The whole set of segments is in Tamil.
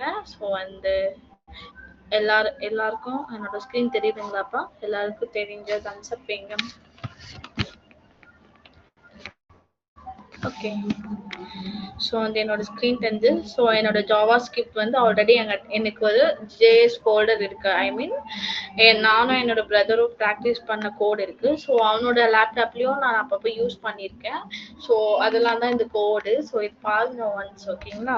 பண்ணியிருக்கேன். ஸோ வந்து எல்லாருக்கும் என்னோட ஸ்க்ரீன் தெரியுதுங்களாப்பா? எல்லாருக்கும் தெரிஞ்ச தம்ஸ்அப் வைங்க. ஓகே. ஸோ வந்து என்னோட ஸ்க்ரீன் தெரிஞ்சு. ஸோ என்னோட ஜாவா ஸ்கிரிப்ட் வந்து ஆல்ரெடி எனக்கு ஒரு ஜேஎஸ் ஃபோல்டர் இருக்கு. ஐ மீன் நானும் என்னோட பிரதரும் ப்ராக்டிஸ் பண்ண கோட் இருக்கு. ஸோ அவனோட லேப்டாப்லயும் நான் அப்பப்போ யூஸ் பண்ணியிருக்கேன். ஸோ அதெல்லாம் தான் இந்த கோடு. ஸோ இது பாருங்க ஒன்ஸ், ஓகேங்களா?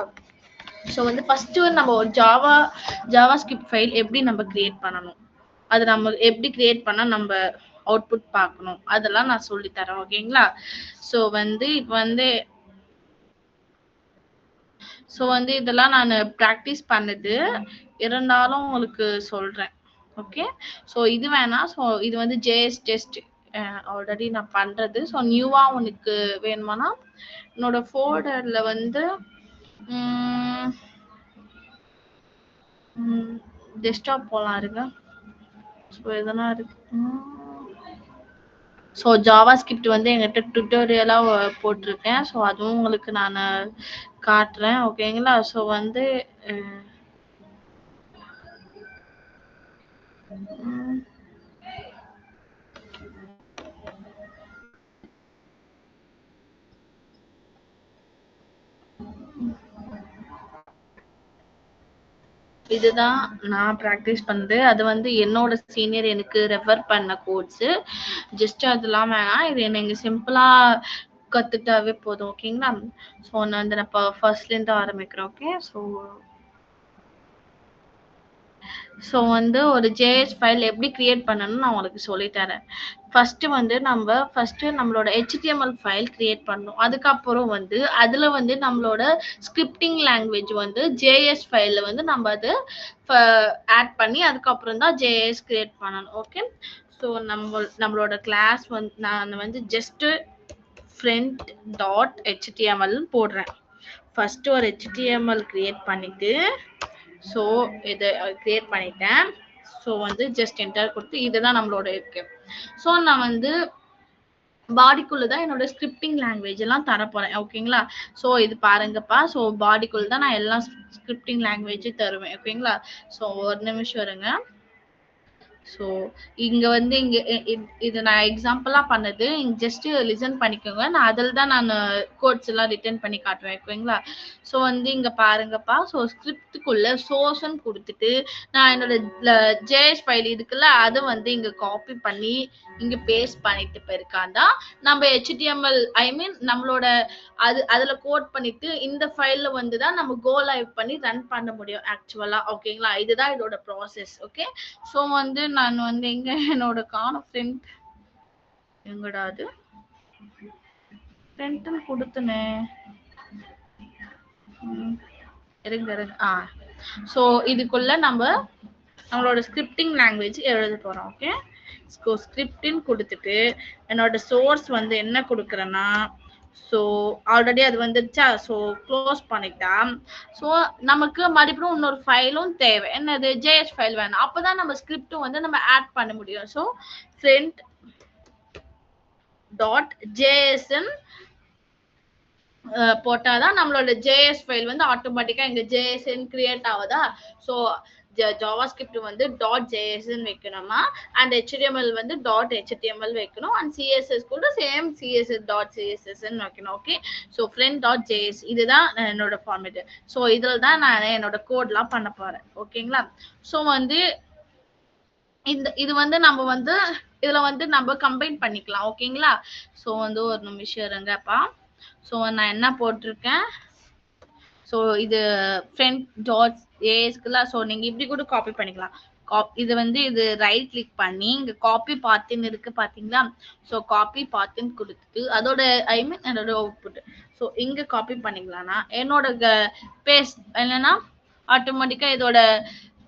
ஸோ வந்து ஃபர்ஸ்ட் நம்ம ஒரு ஜாவா ஸ்கிரிப்ட் ஃபைல் எப்படி நம்ம கிரியேட் பண்ணணும், அது நம்ம எப்படி கிரியேட் பண்ணா நம்ம அவுட்புட் பார்க்கணும், அதெல்லாம் நான் சொல்லி தரேன், ஓகேங்களா? ஸோ வந்து இப்போ வந்து இதெல்லாம் நான் ப்ராக்டிஸ் பண்ணது இருந்தாலும் உங்களுக்கு சொல்றேன். ஓகே. ஸோ இது வேணாம். ஸோ இது வந்து ஜேஎஸ் டெஸ்ட் ஆல்ரெடி நான் பண்றது. ஸோ நியூவா உனக்கு வேணுமானா என்னோட ஃபோல்டர்ல வந்து டெஸ்க்டாப் போலாம் இருங்க. ஸோ இதெல்லாம் இருக்கு. ஸோ ஜாவா ஸ்கிரிப்ட் வந்து எங்கிட்ட டுட்டோரியலாக போட்டிருக்கேன். ஸோ அதுவும் உங்களுக்கு நான் காட்டுறேன், ஓகேங்களா? ஸோ வந்து இதுதான் நான் ப்ராக்டிஸ் பண்ணது. அது வந்து என்னோட சீனியர் எனக்கு ரெஃபர் பண்ண கோட்ஸு. ஜஸ்ட் அதெல்லாம் வேணாம், இது நீங்கள் சிம்பிளாக கற்றுட்டாவே போதும், ஓகேங்களா? ஸோ நான் வந்து நான் இப்போ ஃபர்ஸ்ட்லேருந்து ஆரம்பிக்கிறேன். ஓகே. ஸோ வந்து ஒரு ஜேஎஸ் ஃபைல் எப்படி கிரியேட் பண்ணணும்னு நான் உங்களுக்கு சொல்லித்தரேன். ஃபர்ஸ்ட்டு வந்து நம்மளோட HTML ஃபைல் கிரியேட் பண்ணணும். அதுக்கப்புறம் வந்து அதில் வந்து நம்மளோட ஸ்கிரிப்டிங் லாங்குவேஜ் வந்து ஜேஎஸ் ஃபைலில் வந்து நம்ம அது ஆட் பண்ணி அதுக்கப்புறம் தான் ஜேஎஸ் கிரியேட் பண்ணணும். ஓகே. ஸோ நம்மளோட கிளாஸ் வந்து நான் வந்து ஜஸ்ட்டு friend.html போடுறேன். ஃபர்ஸ்ட் ஒரு HTML கிரியேட் பண்ணிட்டு, ஸோ இதை கிரியேட் பண்ணிட்டேன். ஸோ வந்து ஜஸ்ட் என்டர் கொடுத்து இதுதான் நம்மளோட இருக்கு. ஸோ நான் வந்து பாடிக்குள்ள தான் என்னோட ஸ்கிரிப்டிங் லாங்குவேஜ் எல்லாம் தரப்போறேன், ஓகேங்களா? ஸோ இது பாருங்கப்பா. ஸோ பாடிக்குள்ள தான் நான் எல்லா ஸ்கிரிப்டிங் லாங்குவேஜும் தருவேன், ஓகேங்களா? ஸோ ஒரு நிமிஷம் இருங்க. ஸோ இங்கே வந்து இது நான் எக்ஸாம்பிளாக பண்ணது. இங்கே ஜஸ்ட்டு லிசன் பண்ணிக்கோங்க. நான் அதில் தான் நான் கோட்ஸ் எல்லாம் ரிட்டர்ன் பண்ணி காட்டுவேன், ஓகேங்களா? ஸோ வந்து இங்கே பாருங்கப்பா. ஸோ ஸ்கிரிப்டுக்குள்ளே சோர்ஸ்ன்னு கொடுத்துட்டு நான் என்னோட ஜேஎஸ் ஃபைல் இதுக்குள்ள அதை வந்து இங்கே காப்பி பண்ணி இங்கே பேஸ்ட் பண்ணிட்டு போயிருக்காண்டா நம்ம HTML ஐ மீன் நம்மளோட அதில் கோட் பண்ணிட்டு இந்த ஃபைலில் வந்து தான் நம்ம கோ லைவ் பண்ணி ரன் பண்ண முடியும் ஆக்சுவலாக, ஓகேங்களா? இதுதான் இதோட ப்ராசஸ். ஓகே. ஸோ வந்து நான் வந்து எங்க என்னோட ஃப்ரெண்ட் எங்கடா அது ஃப்ரெண்ட்னு கொடுத்தனே இருங்க. ஸோ இதுக்குள்ள நம்மளோட ஸ்கிரிப்டிங் லாங்குவேஜ் எழுத போறோம். ஓகே. ஸோ ஸ்கிரிப்டின்னு கொடுத்துட்டு என்னோட சோர்ஸ் வந்து என்ன கொடுக்குறேன்னா, ஸோ ஆல்ரெடி அது வந்துருச்சா, ஸோ க்ளோஸ் பண்ணிட்டா. ஸோ நமக்கு மறுபடியும் இன்னொரு ஃபைலும் தேவை. என்னது? ஜேஎஸ் ஃபைல் வேணும். அப்போதான் நம்ம ஸ்கிரிப்டும் வந்து நம்ம ஆட் பண்ண முடியும். ஸோ friend.json போட்டாதான் நம்மளோட ஜேஎஸ் ஃபைல் வந்து ஆட்டோமேட்டிக்கா இங்க ஜேஎஸ்என் கிரியேட் ஆகுதா. ஸோ ஜாவா ஸ்கிரிப்ட் வந்து .json வைக்கணுமா, அண்ட் HTML வந்து .html வைக்கணும், அண்ட் CSS கூட சேம் CSS.css வைக்கணும். ஓகே. ஸோ friend.js இதுதான் என்னோட ஃபார்மேட். ஸோ இதில் தான் நான் என்னோட கோட்லாம் பண்ண போறேன், ஓகேங்களா? ஸோ வந்து இது வந்து நம்ம வந்து இதுல வந்து நம்ம கம்பைன் பண்ணிக்கலாம், ஓகேங்களா? ஸோ வந்து ஒரு நிமிஷம் இருங்கப்பா. ஸோ நான் என்ன போட்டிருக்கேன், ஸோ இது friend.jsக்குல. ஸோ நீங்க இப்படி கூட காப்பி பண்ணிக்கலாம். இது வந்து இது ரைட் கிளிக் பண்ணி இங்க காப்பி பாத்துன்னு இருக்கு பாத்தீங்களா? ஸோ காப்பி பாத்துன்னு கொடுத்துட்டு அதோட ஐ மீன் என்னோட அவுட்புட் ஸோ இங்க காப்பி பண்ணிக்கலாம்னா என்னோட பேஸ்ட் என்னன்னா ஆட்டோமேட்டிக்கா இதோட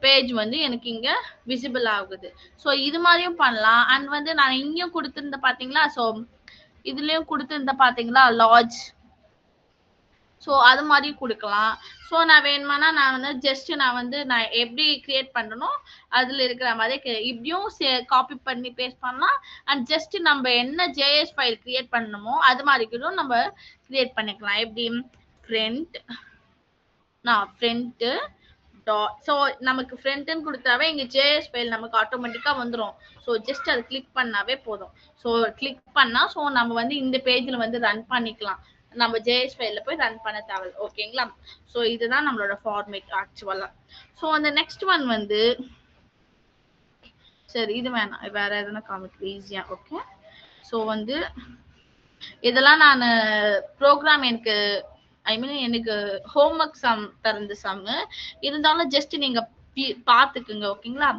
பேஜ் வந்து எனக்கு இங்க விசிபிள் ஆகுது. ஸோ இது மாதிரியும் பண்ணலாம். அண்ட் வந்து நான் இங்கேயும் கொடுத்துருந்த பாத்தீங்களா, ஸோ இதுலயும் கொடுத்துருந்த பாத்தீங்களா லார்ஜ், ஸோ அது மாதிரி கொடுக்கலாம். ஸோ நான் வேணுமானா நான் வந்து ஜஸ்ட் நான் எப்படி கிரியேட் பண்ணணும் அதில் இருக்கிற மாதிரி இப்படியும் காப்பி பண்ணி பேஸ்ட் பண்ணலாம். அண்ட் ஜஸ்ட் நம்ம என்ன ஜேஎஸ் ஃபைல் கிரியேட் பண்ணணுமோ அது மாதிரி கூட நம்ம கிரியேட் பண்ணிக்கலாம். எப்படி friend ஸோ நமக்கு ஃப்ரண்ட்னு கொடுத்தாவே இங்க ஜேஎஸ் ஃபைல் நமக்கு ஆட்டோமேட்டிக்கா வந்துடும். ஸோ ஜஸ்ட் அது கிளிக் பண்ணாவே போதும். ஸோ கிளிக் பண்ணா ஸோ நம்ம வந்து இந்த பேஜ்ல வந்து ரன் பண்ணிக்கலாம். நம்ம ஜேஎஸ் ஃபைல்ல போய் ரன் பண்ண தேவை. ஓகேங்களா? ஸோ இதுதான் நம்மளோட ஃபார்மேட் ஆக்சுவலா. ஸோ அந்த நெக்ஸ்ட் ஒன் வந்து சரி இது வேணாம், வேற எதனா காமிக்க ஈஸியா. ஓகே, ஸோ வந்து இதெல்லாம் நான் ப்ரோக்ராம் எனக்கு ஐ மீன் எனக்கு ஹோம்ஒர்க் சம் தருந்து சம்மு இருந்தாலும் ஜஸ்ட் நீங்க பாத்துக்குங்க. ஓகேங்களா?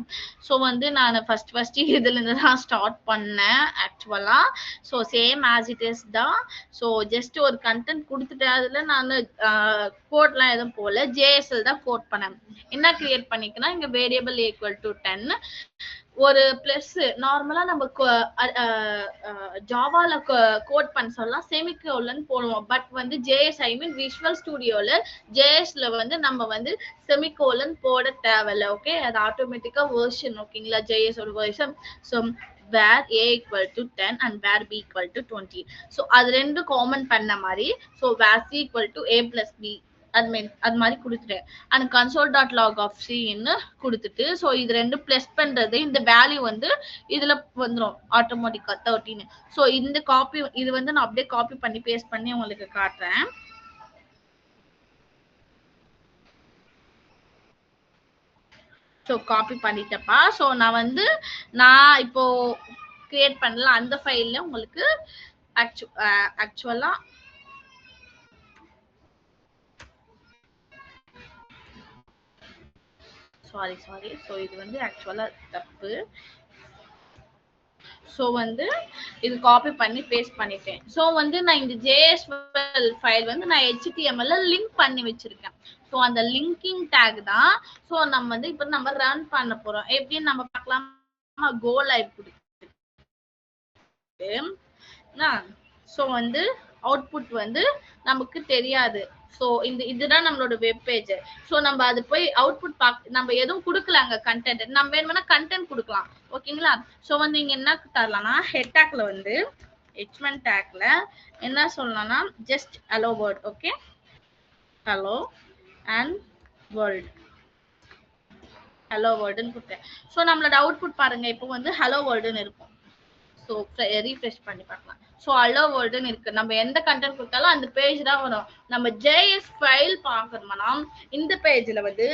ஸோ வந்து நான் ஃபர்ஸ்ட் இதுல இருந்து தான் ஸ்டார்ட் பண்ணேன் ஆக்சுவலா. So same as it is தான். ஸோ ஜஸ்ட் ஒரு கண்டென்ட் கொடுத்துட்டேன். அதுல நான் கோட்லாம் எதுவும் போல ஜேஎஸ்எல் தான் கோட் பண்ணேன். என்ன கிரியேட் பண்ணிக்கன்னா இங்க வேரியபிள் ஈக்குவல் டு 10 ஒரு பிளஸ் நார்மலா நம்ம ஜாவால கோட் பண்ண சொல்லலாம் செமிகோலன் போடுவோம். பட் வந்து ஜேஎஸ் ஐ மீன் விஷுவல் ஸ்டுடியோல ஜேஎஸ்ல வந்து நம்ம வந்து செமிகோலன் போட தேவையில்ல. ஓகே, அது ஆட்டோமேட்டிக்கா வெர்ஷன். ஓகேங்களா? ஜேஎஸ் ஒரு version. So where a equal to 10 and where b equal to 20. So அது ரெண்டும் காமன் பண்ண மாதிரி so where c equal to a plus b அது மாதிரி கொடுத்துட்டேன். And console dot log of சின்னு கொடுத்துட்டு ஸோ இது ரெண்டு பிளஸ் பண்றது இந்த வேல்யூ வந்து இதுல வந்துடும் ஆட்டோமேட்டிக்கா 13. ஸோ இந்த காப்பி இது வந்து நான் அப்படியே காப்பி பண்ணி பேஸ்ட் பண்ணி உங்களுக்கு காட்டுறேன். So copy பண்ணிட்டப்பா. ஸோ நான் இப்போ கிரியேட் பண்ணல அந்த ஃபைல்ல உங்களுக்கு ஆக்சுவலா சாரி. ஸோ இது வந்து ஆக்சுவலா தப்பு. ஸோ வந்து இது காப்பி பண்ணி பேஸ்ட் பண்ணிட்டேன். ஸோ வந்து நான் இந்த JSL ஃபைல் வந்து நான் HTML லிங்க் பண்ணி வச்சிருக்கேன். ஸோ அந்த லிங்கிங் டேக் தான். ஸோ நம்ம வந்து இப்போ நம்ம ரன் பண்ண போறோம். எப்படின்னு நம்ம பார்க்கலாம். கோ லைவ் கொடுத்து ஸோ வந்து அவுட்புட் வந்து நமக்கு தெரியாது. ஸோ இதுதான் நம்மளோட வெப் பேஜ். ஸோ நம்ம அது போய் அவுட்புட் நம்ம எதுவும் கொடுக்கல அங்க கண்டென்ட். நம்ம வேணும்னா கண்டென்ட் கொடுக்கலாம். ஓகேங்களா? ஸோ வந்து இங்க என்ன தரலாம்னா ஹெட் டேக்ல வந்து h1 டேக்ல என்ன சொல்லலாம்னா just hello word. Okay, hello and world, hello வேர்ல்டுன்னு கொடுத்தேன். ஸோ நம்மளோட அவுட்புட் பாருங்க இப்போ வந்து ஹலோ வேர்ல்டுன்னு இருக்கும். ஸோ ரீஃப்ரெஷ் பண்ணி பார்க்கலாம். ஸோ ஹலோ வேர்ல்டுன்னு இருக்கு. நம்ம எந்த கண்டென்ட் கொடுத்தாலும் அந்த பேஜ் தான் வரும். நம்ம ஜேஎஸ் ஃபைல் பார்க்கணும்னா இந்த பேஜ்ல வந்து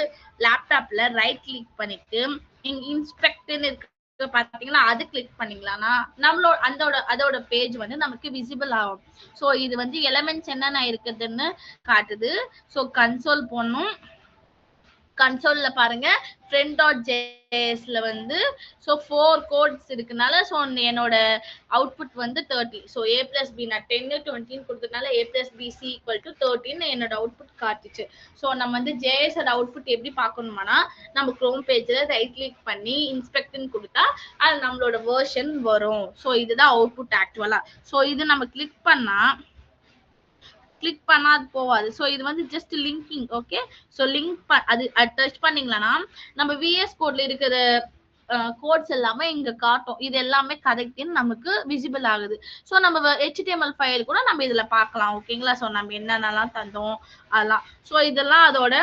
லேப்டாப்ல ரைட் கிளிக் பண்ணிட்டு இங்க இன்ஸ்பெக்ட்னு இருக்கு பாத்தீங்களா, அது கிளிக் பண்ணீங்களானா நம்மளோட அதோட பேஜ் வந்து நமக்கு விசிபிள் ஆகும். ஸோ இது வந்து எலிமெண்ட்ஸ் என்னென்ன இருக்குதுன்னு காட்டுது. ஸோ கன்சோல் போடணும். கன்சோல்ல பாருங்க friend.jsல வந்து ஸோ 4 கோட்ஸ் இருக்குனால ஸோ என்னோட அவுட்புட் வந்து 30. ஸோ a plus b நான் 10 20 கொடுத்ததுனால a plus b c equal to 13 என்னோட அவுட்புட் காட்டுச்சு. ஸோ நம்ம வந்து ஜேஎஸோட அவுட்புட் எப்படி பார்க்கணுமானா நம்ம குரோம் பேஜ்ல ரைட் கிளிக் பண்ணி இன்ஸ்பெக்ட்னு கொடுத்தா அது நம்மளோட வெர்ஷன் வரும். ஸோ இதுதான் அவுட்புட் ஆக்சுவலா. ஸோ இது நம்ம கிளிக் பண்ணா அது போவாது. ஸோ இது வந்து just linking. Okay, so link அது டச் பண்ணீங்களா நம்ம விஎஸ் கோட்ல இருக்கிற கோட்ஸ் எல்லாமே இங்க காட்டும். இது எல்லாமே கரெக்ட்னு நமக்கு விசிபிள் ஆகுது. ஸோ நம்ம HTML ஃபைல் கூட நம்ம இதுல பார்க்கலாம். ஓகேங்களா? ஸோ நம்ம என்னென்னலாம் தந்தோம் அதெல்லாம். ஸோ இதெல்லாம் அதோட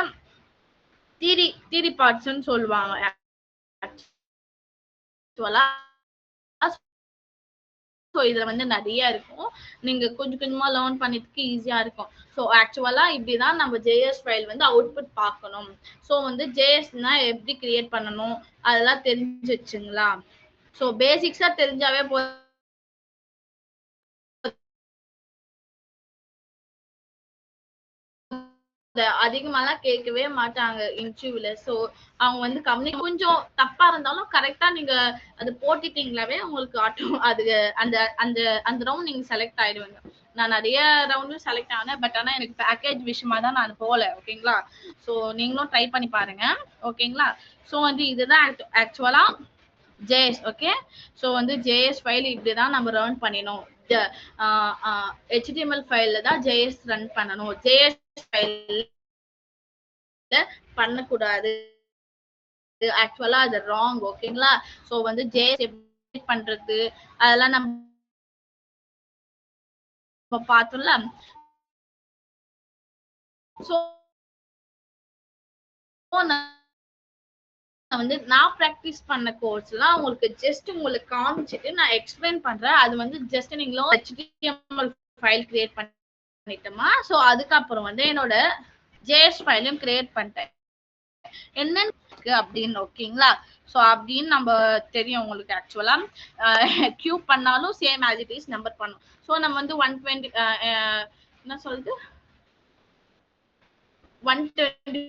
தியரி பார்ட்ஸ்ன்னு சொல்லுவாங்க ஆக்சுவலா. ஸோ இதுல வந்து நிறைய இருக்கும். நீங்க கொஞ்சம் கொஞ்சமா லேர்ன் பண்ணிட்டு ஈஸியா இருக்கும். ஸோ ஆக்சுவலா இப்படிதான் நம்ம ஜேஎஸ் ஃபைல் வந்து அவுட்புட் பார்க்கணும். ஸோ வந்து ஜேஎஸ்னா எப்படி கிரியேட் பண்ணணும் அதெல்லாம் தெரிஞ்சு வச்சுங்களா. ஸோ பேசிக்ஸா தெரிஞ்சாவே போதும். அதிகமாலாம் கேட்கவே மாட்டாங்க இன்டர்வியூல. ஸோ அவங்க வந்து கொஞ்சம் தப்பா இருந்தாலும் கரெக்டா நீங்க அது போட்டுட்டீங்களாவே உங்களுக்கு அது அந்த அந்த அந்த ரவுண்ட் நீங்க செலக்ட் ஆயிடுவீங்க. நான் நிறைய ரவுண்டும் செலக்ட் ஆனேன். பட் ஆனா எனக்கு பேக்கேஜ் விஷயமா தான் நான் போல. ஓகேங்களா? ஸோ நீங்களும் ட்ரை பண்ணி பாருங்க. ஓகேங்களா? ஸோ வந்து இதுதான் ஆக்சுவலா ஜேஎஸ். ஓகே, ஸோ வந்து ஜேஎஸ் ஃபைல் இப்படிதான் நம்ம ரன் பண்ணினோம். HTML ஃபைல்ல தான் ஜேஎஸ் ரன் பண்ணணும். ஜேஎஸ் ஃபைல் பண்ணக்கூடாது ஆக்சுவலா அது ராங். ஓகேங்களா? ஸோ வந்து ஜேஎஸ் எப்படி பண்றது அதெல்லாம் நம்ம பார்த்தோம்ல. ஸோ வந்து நான் ப்ராக்டிஸ் பண்ண கோர்ஸ்லாம் உங்களுக்கு ஜஸ்ட் உங்களுக்கு காமிச்சிட்டு நான் எக்ஸ்பிளைன் பண்றேன். அது வந்து ஜஸ்ட் நீங்களும் HTML ஃபைல் கிரியேட் பண்ணிட்டோமா, ஸோ அதுக்கப்புறம் வந்து என்னோட JS ஃபைலையும் கிரியேட் பண்ணிட்டேன். என்னன்னு அப்படின்னு ஓகேங்களா. ஸோ அப்படின்னு நம்ம தெரியும் உங்களுக்கு ஆக்சுவலா கியூ பண்ணாலும் same as it is number பண்ணும். ஸோ நம்ம வந்து 120 என்ன சொல்றது 120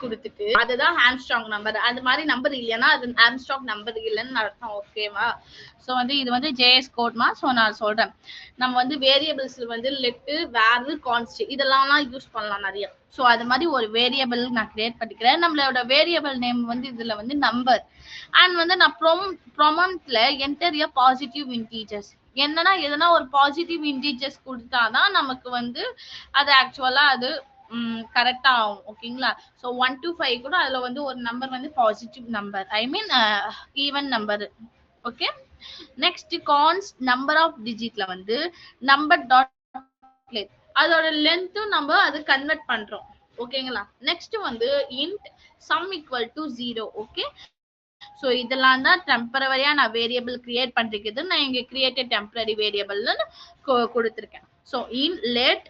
கொடுத்துட்டு அதுதான் ஆம்ஸ்ட்ராங் நம்பர். அது மாதிரி நம்பர் இல்லைன்னா அது ஆம்ஸ்ட்ராங் நம்பர் இல்லைன்னு அர்த்தம். ஓகேவா. ஸோ வந்து இது வந்து ஜேஎஸ் கோட்மா. ஸோ நான் சொல்றேன் நம்ம வந்து வேரியபிள்ஸ் வந்து லெட்டு வேர் கான்ஸ்ட் இதெல்லாம் யூஸ் பண்ணலாம் நிறைய. ஸோ அது மாதிரி ஒரு வேரியபிள் நான் கிரியேட் பண்ணிக்கிறேன். நம்மளோட வேரியபிள் நேம் வந்து இதுல வந்து நம்பர் அண்ட் வந்து நான் ப்ரொமண்ட்ல என்டர் எ பாசிட்டிவ் இன்டீஜர்ஸ். என்னன்னா எதனா ஒரு பாசிட்டிவ் இன்டீஜர்ஸ் கொடுத்தாதான் நமக்கு வந்து அது ஆக்சுவலா அது கரெக்டா ஆகும். ஓகேங்களா. ஸோ 1 to 5 கூட அதுல வந்து ஒரு நம்பர் வந்து positive number, I mean even number. Okay. Next const number of டிஜிட்ல வந்து நம்பர் டாட் லென்த் அதோட லென்த்தும் நம்ம அது கன்வெர்ட் பண்றோம். ஓகேங்களா. நெக்ஸ்ட் வந்து int some equal to 0. Okay. So இதெல்லாம் தான் டெம்பரவரியா நான் வேரியபிள் கிரியேட் பண்றது. நான் இங்க கிரியேட்டட் டெம்பரரி வேரியபிள்னு கொடுத்துருக்கேன். So in let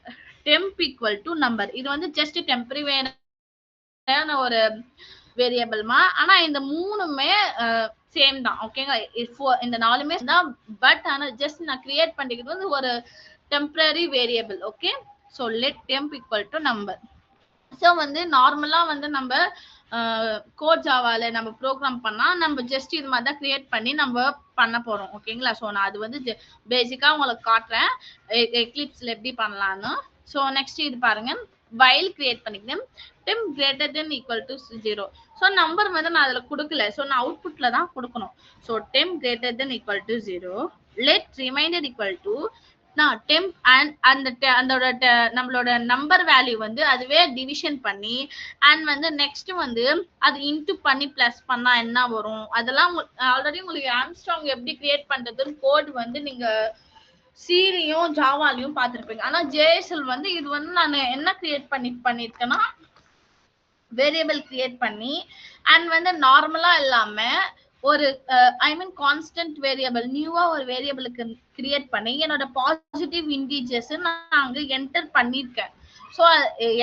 temp equal to number. இது வந்து ஜஸ்ட் டெம்பரரி ஒரு வேரியபிள்மா. ஆனா இந்த மூணுமே சேம் தான். ஓகேங்க. இந்த நாலுமே தான். பட் ஆனா ஜஸ்ட் நான் கிரியேட் பண்ணிக்கிறது வந்து ஒரு temporary variable. Okay. So let temp equal to number. So வந்து நார்மலா வந்து நம்ம கோட் ஜாவால நம்ம ப்ரோக்ராம் பண்ணா நம்ம ஜஸ்ட் இது மாதிரி தான் கிரியேட் பண்ணி நம்ம பண்ண போறோம். ஓகேங்களா. ஸோ நான் அது வந்து பேசிக்கா உங்களுக்கு காட்டுறேன் எக்லிப்ஸ்ல எப்படி பண்ணலாம்னு. ஸோ நெக்ஸ்ட் இது பாருங்க வைல் கிரியேட் பண்ணிக்கிறேன். Temp greater than equal to 0. So number வந்து நான் அதுல கொடுக்கல. ஸோ நான் அவுட்புட்ல தான் கொடுக்கணும். So temp greater than equal to 0 let remainder equal to நான் டெம்ப் அண்ட் அதோட நம்மளோட நம்பர் வேல்யூ வந்து அதுவே டிவிஷன் பண்ணி அண்ட் வந்து நெக்ஸ்ட் வந்து அது இன்டு பண்ணி பிளஸ் பண்ணா என்ன வரும் அதெல்லாம் ஆல்ரெடி உங்களுக்கு ஆம்ஸ்ட்ராங் எப்படி கிரியேட் பண்றதுன்னு கோட் வந்து நீங்க சீலையும் ஜாவாலையும் பார்த்துருப்பீங்க. ஆனா ஜேஎஸ்எல் வந்து இது வந்து நான் என்ன கிரியேட் பண்ணிருக்கேன்னா வேரியபிள் கிரியேட் பண்ணி அண்ட் வந்து நார்மலா இல்லாம ஒரு ஐ மீன் கான்ஸ்டன்ட் வேரியபிள் நியூவா ஒரு வேரியபிளுக்கு கிரியேட் பண்ணி என்னோட பாசிட்டிவ் இன்டீஜர்ஸ் நான் அங்க என்டர் பண்ணிருக்கேன். ஸோ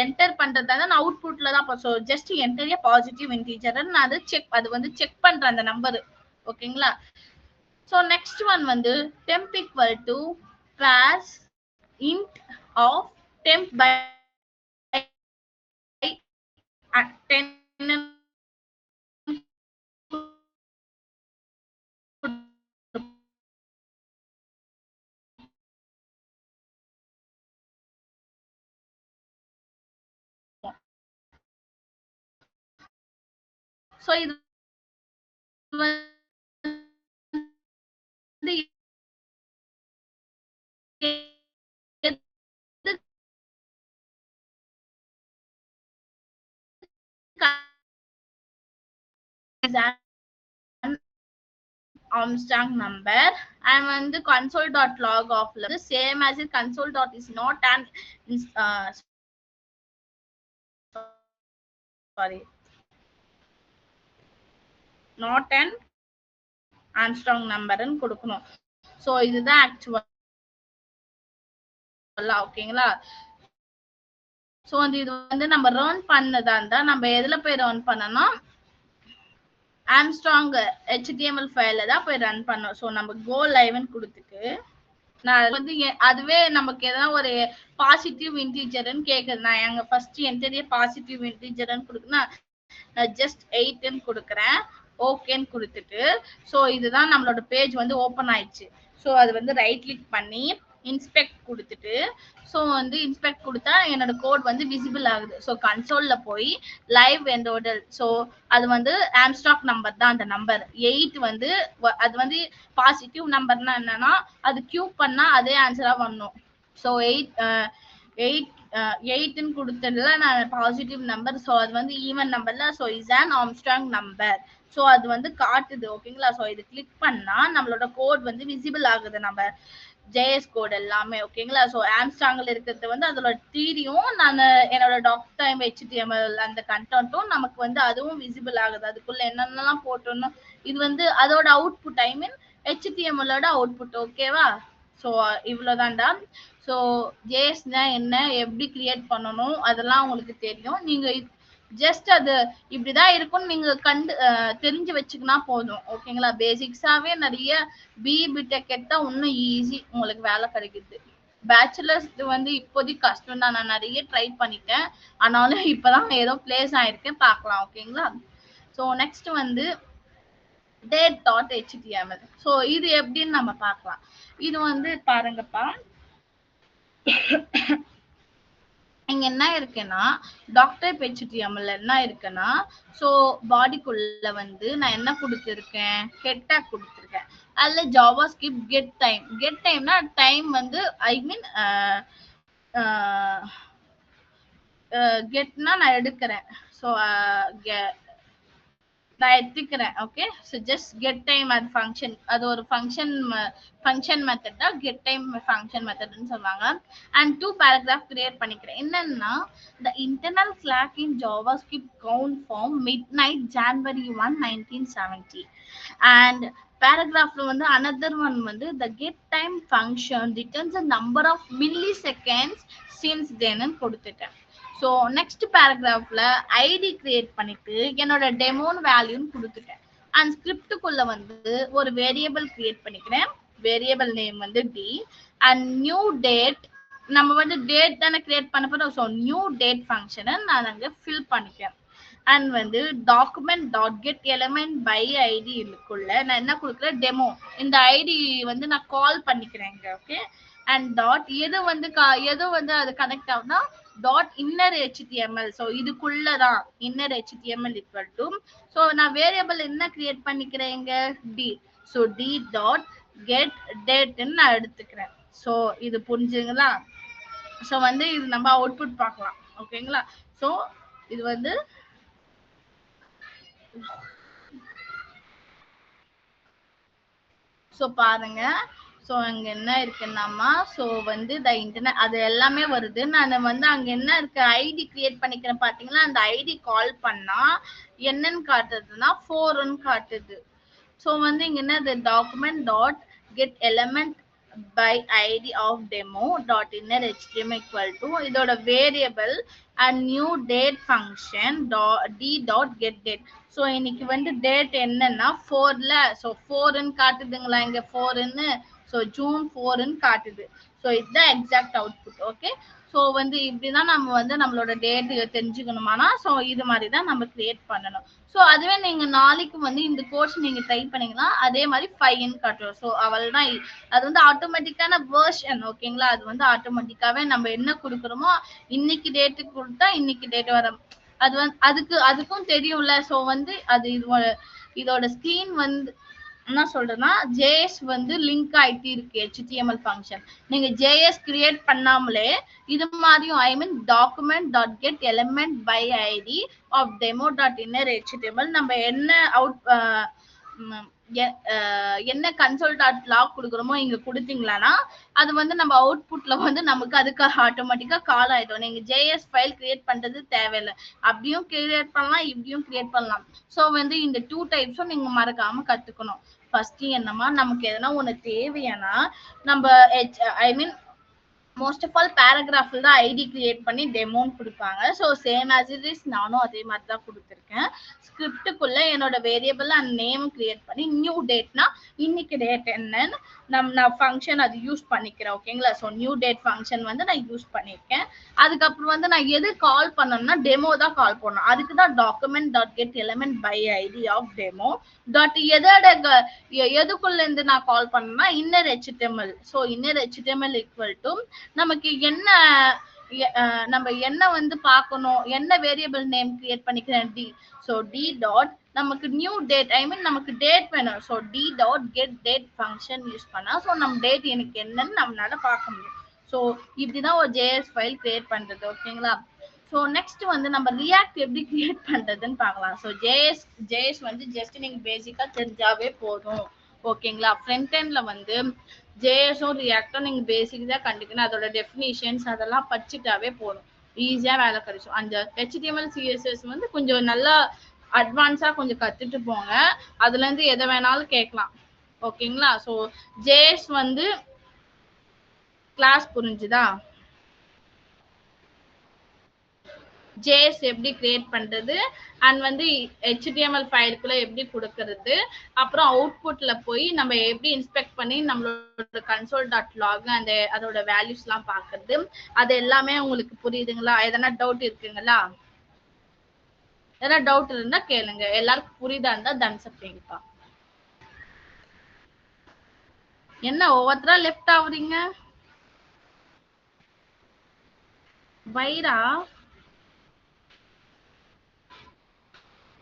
என்டர் பண்றதா நான் அவுட்புட்ல தான் so just enter a positive integer நான் அது வந்து செக் பண்றேன் அந்த நம்பர். ஓகேங்களா. ஸோ நெக்ஸ்ட் ஒன் வந்து temp equal to class int of temp by 10 so இது Armstrong number and when the console.log of the same as the console dot is not an sorry not an Armstrong number ன்னு கொடுக்கணும். ஸோ இதுதான் ஆக்சுவலா. ஓகேங்களா. ஸோ இது வந்து நம்ம ரன் பண்ணதா இருந்தா நம்ம எதுல போய் ரன் பண்ணணும் ஆம்ஸ்ட்ராங் HTML ஃபைல்ல தான் போய் ரன் பண்ணோம். ஸோ நம்ம கோ லைவ்னு கொடுத்துட்டு நான் வந்து அதுவே நமக்கு எதனா ஒரு பாசிட்டிவ் இன்டீஜர்னு கேக்குது. நான் எங்க ஃபர்ஸ்ட் என்டர் பாசிட்டிவ் இன்டீஜர்னு கொடுக்குன்னா ஜஸ்ட் 8ன்னு கொடுக்குறேன். ஓகேன்னு கொடுத்துட்டு ஸோ இதுதான் நம்மளோட பேஜ் வந்து ஓப்பன் ஆயிடுச்சு. ஸோ அது வந்து ரைட் கிளிக் பண்ணி இன்ஸ்பெக்ட் கொடுத்துட்டு ஸோ வந்து இன்ஸ்பெக்ட் கொடுத்தா என்னோட கோட் வந்து விசிபிள் ஆகுது. ஸோ கன்சோல்ல போய் லைவ் என்ரோடல் ஸோ அது வந்து ஆம்ஸ்ட்ராங் நம்பர் தான். அந்த நம்பர் 8 வந்து அது வந்து பாசிட்டிவ் நம்பர்னா என்னன்னா அது கியூப் பண்ணா அதே ஆன்சரா வரணும். ஸோ 8ன்னு கொடுத்ததுல நான் பாசிட்டிவ் நம்பர். ஸோ அது வந்து ஈவன் நம்பர்ல. So is an Armstrong number. So அது வந்து காட்டுது. ஓகேங்களா. ஸோ இது கிளிக் பண்ணா நம்மளோட கோட் வந்து விசிபிள் ஆகுது நம்ம ஜேஎஸ் கோட் எல்லாமே ஓகேங்களா. ஸோ ஆம்ஸ்ட்ராங்ல இருக்கிறது வந்து அதோட தியரியும் நான் என்னோட டாக் டைம் HTML அந்த கண்டென்ட்டும் நமக்கு வந்து அதுவும் விசிபிள் ஆகுது. அதுக்குள்ள என்னென்னலாம் போட்டோம்னா இது வந்து அதோட அவுட்புட் ஐ மீன் HTML-ஓட அவுட்புட் ஓகேவா. ஸோ இவ்வளோதான்டா. ஸோ ஜேஎஸ்னா என்ன, எப்படி கிரியேட் பண்ணணும் அதெல்லாம் உங்களுக்கு தெரியும். நீங்க ஜஸ்ட் அது இப்படிதான் இருக்கும்னு நீங்க தெரிஞ்சு வச்சுக்கினா போதும் ஓகேங்களா. பேசிக்ஸாவே நிறைய பிடெக் எடுத்தா இன்னும் ஈஸி உங்களுக்கு வேலை கிடைக்குது. பேச்சுலர்ஸ் வந்து இப்போதைக்கு கஷ்டம் தான். நான் நிறைய ட்ரை பண்ணிட்டேன், ஆனாலும் இப்பதான் ஏதோ பிளேஸ் ஆயிருக்கேன், பார்க்கலாம் ஓகேங்களா. ஸோ நெக்ஸ்ட் வந்து date.html. ஸோ இது எப்படின்னு நம்ம பார்க்கலாம். இது வந்து பாருங்கப்பா, இங்க என்ன இருக்குன்னா டாக்டர் HTML என்ன இருக்குன்னா, ஸோ பாடிக்குள்ள வந்து நான் என்ன கொடுத்துருக்கேன், ஹெட் டேக் கொடுத்துருக்கேன். அதில் ஜாவா ஸ்கிரிப்ட் கெட் டைம்னா டைம் வந்து ஐ மீன் கெட்னா நான் எடுக்கிறேன். ஸோ நான் எடுத்துக்கிறேன் okay. So just get time அது ஃபங்க்ஷன், அது ஒரு ஃபங்க்ஷன் மெத்தட் தான் கெட் டைம் ஃபங்க்ஷன் மெத்தட்னு சொல்லுவாங்க. அண்ட் 2 பேராகிராஃப் கிரியேட் பண்ணிக்கிறேன். என்னன்னா the internal clock in JavaScript count from midnight January 1, 1970 and paragraphல வந்து another one வந்து the get time function returns a number of milliseconds since then கொடுத்துட்டேன். ஸோ நெக்ஸ்ட் பேராகிராஃப்ல ஐடி கிரியேட் பண்ணிட்டு என்னோட டெமோன் வேல்யூன்னு கொடுத்துட்டேன். அண்ட் ஸ்கிரிப்டுக்குள்ள வந்து ஒரு வேரியபிள் கிரியேட் பண்ணிக்கிறேன். வேரியபிள் நேம் வந்து டி அண்ட் நியூ டேட். நம்ம வந்து டேட் தானே கிரியேட் பண்ண போறோம். ஸோ நியூ டேட் ஃபங்க்ஷனை நான் அங்கே ஃபில் பண்ணிக்கிறேன். அண்ட் வந்து document dot get element by ஐடிக்குள்ள நான் என்ன கொடுக்குறேன், டெமோ. இந்த ஐடி வந்து நான் கால் பண்ணிக்கிறேன் ஓகே. அண்ட் டாட் எது வந்து அது கனெக்ட் ஆகுனா டாட் இன்னர் HTML. ஸோ இதுக்குள்ளதான் inner HTML equal to. So நான் வேரியபிள் என்ன கிரியேட் பண்ணிக்கிறேன் d. So d dot get டேட்ன்னு நான் எடுத்துக்கிறேன். ஸோ இது புரிஞ்சுங்களா. ஸோ வந்து இது நம்ம அவுட்புட் பார்க்கலாம் ஓகேங்களா. ஸோ இது வந்து ஸோ பாருங்க. ஸோ அங்க என்ன இருக்குன்னாமா, ஸோ வந்து த இன்டர்நெட் அது எல்லாமே வருது. நான் வந்து அங்க என்ன இருக்கு, ஐடி கிரியேட் பண்ணிக்கிறேன் பாத்தீங்களா. அந்த ஐடி கால் பண்ணா என்னன்னு காட்டுதுன்னா 4ன்னு காட்டுது. ஸோ வந்து இங்க என்ன document dot get element by id of demo dot inner html equal to இதோட variable and new date function d dot get date. So இன்னைக்கு வந்து டேட் என்னன்னா 4ல. ஸோ 4ன்னு காட்டுதுங்களா இங்க 4ன்னு. ஸோ ஜூன் 4ன்னு காட்டுது. ஸோ இதுதான் எக்ஸாக்ட் அவுட்புட் ஓகே. ஸோ வந்து இப்படிதான் நம்ம வந்து நம்மளோட டேட் தெரிஞ்சுக்கணுமானா ஸோ இது மாதிரி தான் நம்ம கிரியேட் பண்ணணும். ஸோ அதுவே நீங்க நாளைக்கு வந்து இந்த கோர்ஸ் நீங்க ட்ரை பண்ணீங்கன்னா அதே மாதிரி 5ன்னு காட்டுறோம். ஸோ அவள் தான் அது வந்து ஆட்டோமேட்டிக்கான வேர்ஷன் ஓகேங்களா. அது வந்து ஆட்டோமேட்டிக்காவே நம்ம என்ன கொடுக்குறோமோ இன்னைக்கு டேட்டுக்கு கொடுத்தா இன்னைக்கு டேட் வர அது வந்து அதுக்கும் தெரியும்ல. ஸோ வந்து அது இதோட ஸ்கிரீன் வந்து என்ன சொல்றேன்னா ஜேஎஸ் வந்து லிங்க் ஆயிட்டு இருக்கு HTML ஃபங்க்ஷன். நீங்க ஜேஎஸ் கிரியேட் பண்ணாமலே இது மாதிரியும் I mean document dot get element by ID of demo dot inner HTML நம்ம என்ன என்ன கன்சோல் டாட் லாக் கொடுக்குறோமோ இங்க கொடுத்தீங்களானா அது வந்து நம்ம அவுட்புட்ல வந்து நமக்கு அதுக்கு ஆட்டோமேட்டிக்கா கால் ஆயிடும். நீங்க ஜேஎஸ் ஃபைல் கிரியேட் பண்றது தேவையில்லை. அப்படியும் கிரியேட் பண்ணலாம், இப்படியும் கிரியேட் பண்ணலாம். ஸோ வந்து இந்த 2 டைப்ஸும் நீங்க மறக்காம கத்துக்கணும். ஃபர்ஸ்ட் என்னமா நமக்கு எதனா ஒண்ணு தேவையானா நம்ம ஐ மீன் மோஸ்ட் ஆஃப் ஆல் பேராகிராஃப்ல தான் ஐடி கிரியேட் பண்ணி டெமோன்னு கொடுப்பாங்க. So same as it is நானும் அதே மாதிரி தான் கொடுத்துருக்கேன். ஸ்கிரிப்டுக்குள்ள என்னோட வேரியபிள் அண்ட் நேம் கிரியேட் பண்ணி நியூ டேட்னா இன்னைக்கு டேட் என்னன்னு நான் ஃபங்க்ஷன் அது யூஸ் பண்ணிக்கிறேன் ஓகேங்களா. ஸோ நியூ டேட் ஃபங்க்ஷன் வந்து நான் யூஸ் பண்ணியிருக்கேன். அதுக்கப்புறம் வந்து நான் எது கால் பண்ணணும்னா டெமோ தான் கால் பண்ணணும். அதுக்கு தான் document dot get element by ID of demo dot எதுக்குள்ள இருந்து நான் கால் பண்ணேன்னா inner HTML. So inner HTML equal to நமக்கு என்ன நம்ம என்ன வந்து பார்க்கணும், என்ன வேரியபிள் நேம் கிரியேட் பண்ணிக்கிறேன் டி. ஸோ டி டாட் நமக்கு நியூ டேட் ஐ மீன் நமக்கு டேட் வேணும். So d dot get date function use பண்ணா ஸோ நம்ம டேட் எனக்கு என்னன்னு நம்மளால பார்க்க முடியும். ஸோ இப்படிதான் ஒரு ஜேஎஸ் ஃபைல் கிரியேட் பண்றது ஓகேங்களா. ஸோ நெக்ஸ்ட் வந்து நம்ம ரியாக்ட் எப்படி கிரியேட் பண்றதுன்னு பார்க்கலாம். ஸோ ஜேஎஸ் வந்து ஜஸ்ட் நீங்க பேசிக்கா தெரிஞ்சாவே போதும் ஓகேங்களா. ஃப்ரண்ட் எண்ட்ல வந்து ஜேஎஸும் ரியாக்டும் நீங்க பேசிக் தான் கண்டுக்கணும். அதோட டெஃபினிஷன்ஸ் அதெல்லாம் படிச்சுட்டாவே போதும், ஈஸியா வேலை கிடைக்கும். அந்த HTML CSS வந்து கொஞ்சம் நல்லா அட்வான்ஸா கொஞ்சம் கத்துட்டு போங்க, அதுல இருந்து எதை வேணாலும் கேட்கலாம். ஓகேங்களா? ஸோ ஜேஎஸ் வந்து கிளாஸ் புரிஞ்சுதா? ஜேஎஸ் எப்படி கிரியேட் பண்றது அண்ட் வந்து HTML ஃபைலுக்குள்ள எப்படி கொடுக்கறது, அப்புறம் அவுட்புட்ல போய் நம்ம எப்படி இன்ஸ்பெக்ட் பண்ணி நம்மளோட console.log அந்த அதோட வேல்யூஸ் எல்லாம் பாக்குறது, அது எல்லாமே உங்களுக்கு புரியுதுங்களா? எதனா டவுட் இருக்குங்களா? எதனா டவுட் இருந்தா கேளுங்க. எல்லாருக்கும் புரியுதா இருந்தா தம்ஸ் அப் பண்ணிப்பா. என்ன ஒவ்வொருத்தரா லெஃப்ட் ஆகுறீங்க? வைரா,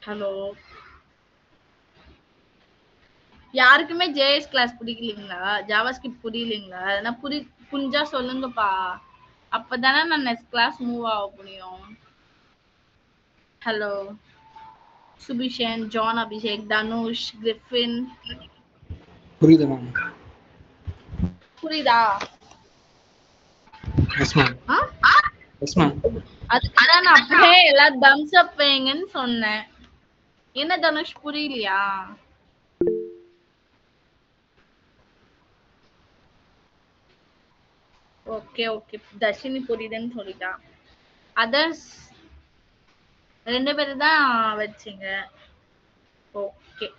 ஹலோ, யாருக்குமே ஜேஎஸ் கிளாஸ் பிடிக்கலீங்களா? ஜாவாஸ்கிரிப்ட் புரியலீங்களா? அதெல்லாம் புரிஞ்சா சொல்லுங்கப்பா, அப்பதானே நான் நெக்ஸ்ட் கிளாஸ் மூவ் ஆக முடியும். Hello Subishan, John Abhishek, Dhanush, Griffin. புரியுது மேம். புரியுதா? Yes ma'am. Yes ma'am. அதுக்குதான் நான் அப்படியே எல்லாம் தம்ஸ் அப் வைங்கன்னு சொன்னேன். என்ன தனுஷ் புரியலையா? ஓகே ஓகே, தர்ஷினி புரியுதுன்னு சொல்லிட்டா. அதர்ஸ் 2 பேரு தான் வச்சிங்க. ஓகே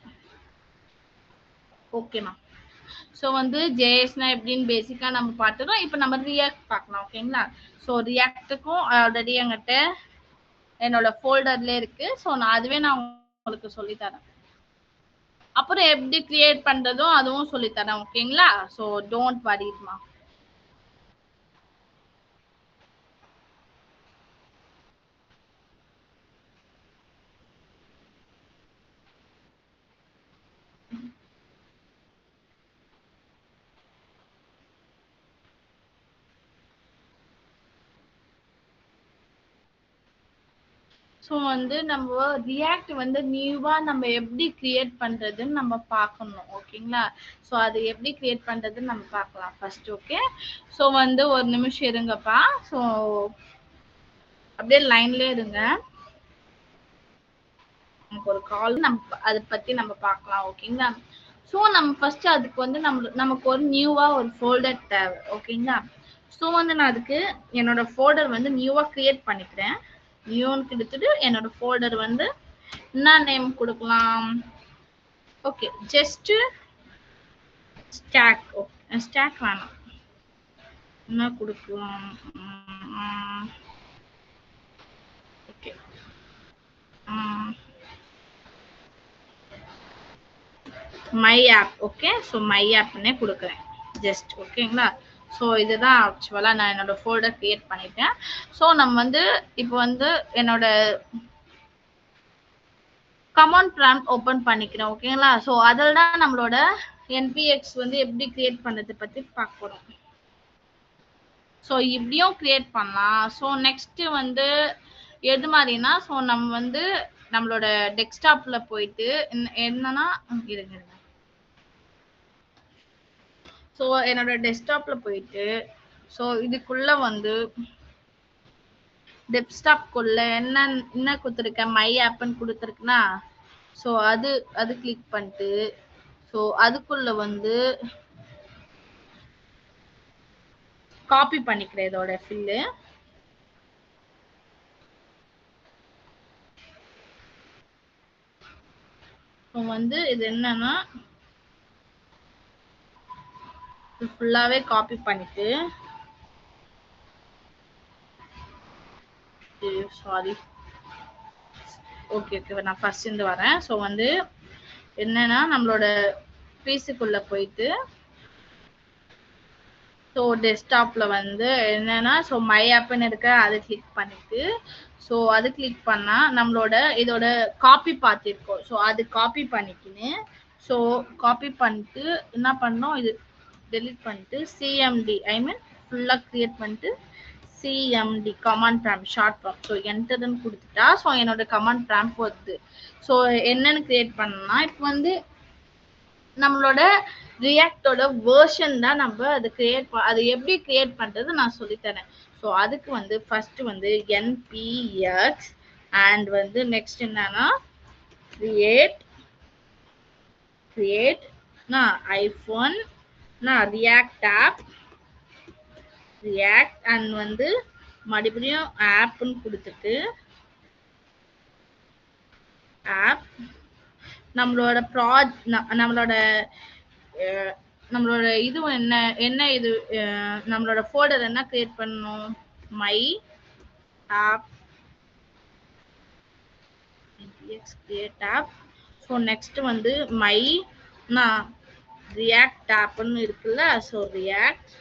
ஓகேமா. ஸோ வந்து ஜேஎஸ்னா எப்படின்னு பேசிக்கா நம்ம பார்த்துட்டோம். இப்போ நம்ம ரியாக்ட் பார்க்கலாம். ஓகேங்களா? ஸோ ரியாக்டுக்கும் ஆல்ரெடி என்கிட்ட என்னோட ஃபோல்டர்ல இருக்கு. ஸோ நான் அதுவே நான் உங்களுக்கு சொல்லித்தரேன். அப்புறம் எப்படி கிரியேட் பண்றதும் அதுவும் சொல்லித்தரேன். ஓகேங்களா? So don't வரிமா. ஸோ வந்து நம்ம ரியாக்ட் வந்து நியூவா நம்ம எப்படி கிரியேட் பண்றதுன்னு நம்ம பார்க்கணும். ஓகேங்களா? ஸோ அது எப்படி கிரியேட் பண்றதுன்னு நம்ம பார்க்கலாம் ஃபர்ஸ்ட். ஓகே, ஸோ வந்து ஒரு நிமிஷம் இருங்கப்பா. ஸோ அப்படியே லைன்ல இருங்க, நமக்கு ஒரு கால், நம்ம அதை பத்தி நம்ம பார்க்கலாம். ஓகேங்களா? ஸோ நம்ம ஃபர்ஸ்ட் அதுக்கு வந்து நமக்கு ஒரு நியூவா ஒரு ஃபோல்டர் தேவை. ஓகேங்களா? ஸோ வந்து நான் அதுக்கு என்னோட ஃபோல்டர் வந்து நியூவா கிரியேட் பண்ணிக்கிறேன். நியூன்னு கொடுத்துட்டு என்னோட ஃபோல்டர் வந்து என்ன நேம் கொடுக்கலாம்? Okay, just stock. Okay, stock வேணாம், என்ன கொடுக்கலாம்? Okay, my app. Okay, so my ஆப்னே கொடுக்குறேன் ஜஸ்ட். ஓகேங்களா? ஸோ இதுதான் ஆக்சுவலாக நான் என்னோட ஃபோல்டர் கிரியேட் பண்ணிட்டேன். ஸோ நம்ம வந்து இப்போ வந்து என்னோட கமாண்ட் ப்ராம்ப்ட் ஓப்பன் பண்ணிக்கிறேன். ஓகேங்களா? ஸோ அதில் தான் நம்மளோட NPX வந்து எப்படி கிரியேட் பண்ணுறது பற்றி பார்க்க போகிறோம். ஸோ இப்படியும் கிரியேட் பண்ணலாம். ஸோ நெக்ஸ்ட் வந்து எது மாதிரினா, ஸோ நம்ம வந்து நம்மளோட டெஸ்க்டாப்ல போயிட்டு என்னன்னா இருங்க, ஸோ என்னோட டெஸ்க்டாப்ல போயிட்டு ஸோ இதுக்குள்ள வந்து டெஸ்க்டாப்குள்ள என்ன கொடுத்துருக்கேன், மை ஆப்னு கொடுத்துருக்குன்னா, ஸோ அது கிளிக் பண்ணிட்டு ஸோ அதுக்குள்ள வந்து காப்பி பண்ணிக்கிறேன் இதோட ஃபில்லு. ஸோ வந்து இது என்னன்னா ஃபுல்லாவே காப்பி பண்ணிட்டு, சாரி, ஓகே ஓகே, நான் ஃபர்ஸ்ட் இருந்து வரேன். ஸோ வந்து என்னன்னா நம்மளோட பீஸுக்குள்ள போயிட்டு ஸோ டெஸ்க்டாப்ல வந்து என்னன்னா ஸோ மை ஆப்னு இருக்க அதை கிளிக் பண்ணிட்டு ஸோ அது கிளிக் பண்ணா நம்மளோட இதோட காப்பி பார்த்திருக்கோம். ஸோ அது காப்பி பண்ணிக்கின்னு ஸோ காப்பி பண்ணிட்டு என்ன பண்ணோம், இது டெலிட் பண்ணிட்டு சிஎம்டி ஐ மீன் ஃபுல்லாக கிரியேட் பண்ணிட்டு CMD command prompt short form. So என்டர்ன்னு கொடுத்துட்டா ஸோ என்னோட கமாண்ட் ப்ராம்ப்ட் வருது. ஸோ என்னன்னு கிரியேட் பண்ணா இப்போ வந்து நம்மளோட ரியாக்டோட வெர்ஷன் தான் நம்ம அது அது எப்படி கிரியேட் பண்றது நான் சொல்லித்தரேன். ஸோ அதுக்கு வந்து ஃபர்ஸ்ட் வந்து npx அண்ட் வந்து நெக்ஸ்ட் என்னன்னா create iPhone react app react and வந்து மறுபடியும் ஆப்னு கொடுத்துட்டு ஆப் நம்மளோட நம்மளோட இது என்ன இது நம்மளோட ஃபோல்டர் என்ன கிரியேட் பண்ணணும் my app create app. So next வந்து மை ரியாக்ட் ஆப்னு இருக்குல்ல so react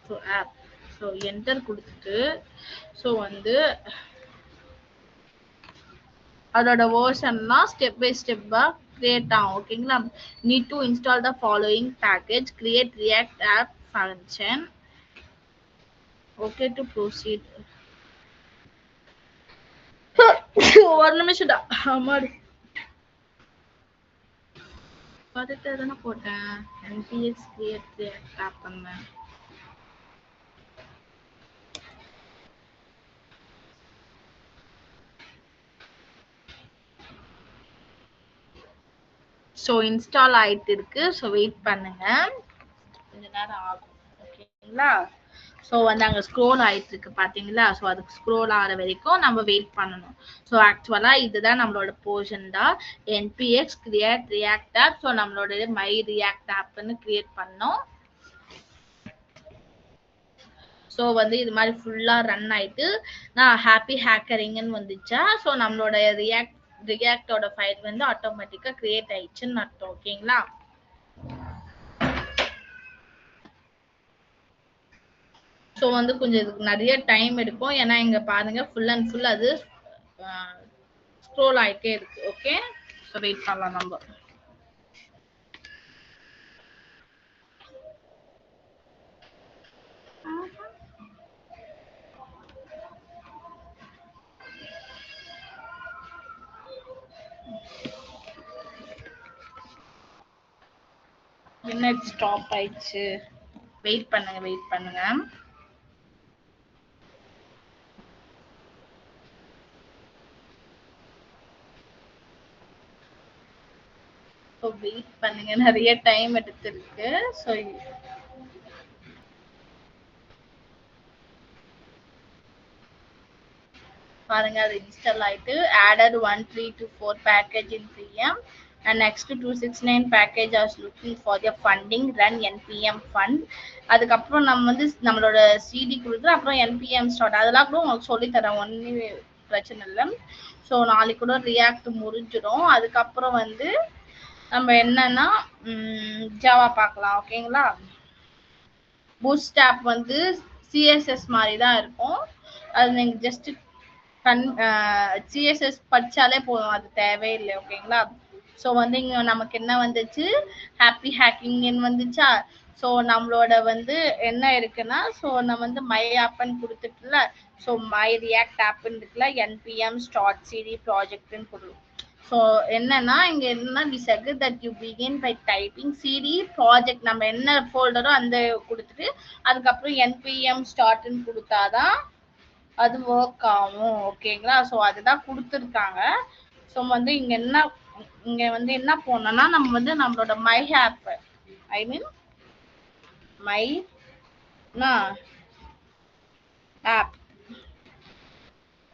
so app so enter கொடுத்துட்டு ஸோ வந்து அதோட வெர்ஷன்லாம் ஸ்டெப் பை ஸ்டெப்பா கிரியேட் ஆகும் ஓகேங்களா. Need to install the following package create react app function okay to proceed. ஒரு நிமிஷம்டா அம்மாடி பார்த்துட்டு தானே போட்டேன் npx create react app பண்ணேன். ஸோ இன்ஸ்டால் ஆயிட்டு இருக்கு. ஸோ வெயிட் பண்ணுங்க கொஞ்ச நேரம் ஆகும் ஓகேங்களா. ஸோ வந்து அங்கே ஸ்க்ரோல் ஆயிட்டு இருக்கு பார்த்தீங்களா. ஸோ அதுக்கு ஸ்க்ரோல் ஆகிற வரைக்கும் நம்ம வெயிட் பண்ணணும். ஸோ ஆக்சுவலாக இதுதான் நம்மளோட போர்ஷன் தான் npx create react app. So நம்மளோட மை ரியாக்ட் ஆப்னு கிரியேட் பண்ணோம். ஸோ வந்து இது மாதிரி ஃபுல்லாக ரன் ஆயிட்டு நான் ஹாப்பி ஹேக்கரிங்னு வந்துச்சா. ஸோ நம்மளோட ரியாக்டோட ஃபைல் வந்து ஆட்டோமேட்டிக்காக கிரியேட் ஆயிடுச்சுன்னு அர்த்தம் ஓகேங்களா. ஸோ வந்து கொஞ்சம் இதுக்கு நிறைய டைம் எடுக்கும் ஏன்னா இங்க பாருங்க ஃபுல் அண்ட் ஃபுல் அது ஸ்க்ரோல் ஆயிட்டே இருக்கு. ஓகே ஸோ வெயிட் பண்ணலாம் நம்ம. என்ன ஸ்டாப் ஆயிடுச்சு வெயிட் பண்ணுங்க. ஸோ வெயிட் பண்ணுங்க நிறைய டைம் எடுத்திருக்கு. ஸோ பாருங்க அது இன்ஸ்டால் ஆயிட்டு added 1 3 to 4 package in pm and next 269 package are looking for the funding run npm fund. அதுக்கப்புறம் நம்ம வந்து நம்மளோட சிடி கொடுத்து அப்புறம் npm ஸ்டார்ட் அதெல்லாம் கூட உங்களுக்கு சொல்லி தரேன் ஒன்றும் பிரச்சனை இல்லை. ஸோ நாளைக்கு கூட ரியாக்ட் முடிஞ்சிடும். அதுக்கப்புறம் வந்து நம்ம என்னன்னா ஜாவா பார்க்கலாம் ஓகேங்களா. பூட்ஸ்ட்ராப் வந்து சிஎஸ்எஸ் மாதிரி தான் இருக்கும். அது நீங்க ஜஸ்ட் சிஎஸ்எஸ் படிச்சாலே போதும் அது தேவையில்லை ஓகேங்களா. ஸோ வந்து இங்க நமக்கு என்ன வந்துச்சு ஹாப்பி ஹேக்கிங்னு வந்துச்சா. ஸோ நம்மளோட வந்து என்ன இருக்குன்னா ஸோ நம்ம வந்து மை ஆப்னு கொடுத்துட்டுல ஸோ மை ரியாக்ட் ஆப்னு இருக்குல்ல npm ஸ்டார்ட் சிடி ப்ராஜெக்ட்னு கொடுக்கும். ஸோ என்னன்னா இங்க என்னன்னா we said that you begin by typing cd project நம்ம என்ன ஃபோல்டரோ அந்த கொடுத்துட்டு அதுக்கப்புறம் npm ஸ்டார்ட்னு கொடுத்தாதான் அது ஒர்க் ஆகும் ஓகேங்களா. ஸோ அதுதான் கொடுத்துருக்காங்க. ஸோ வந்து இங்க வந்து என்ன போனோம்னா நம்ம வந்து நம்மளோட my app I mean my app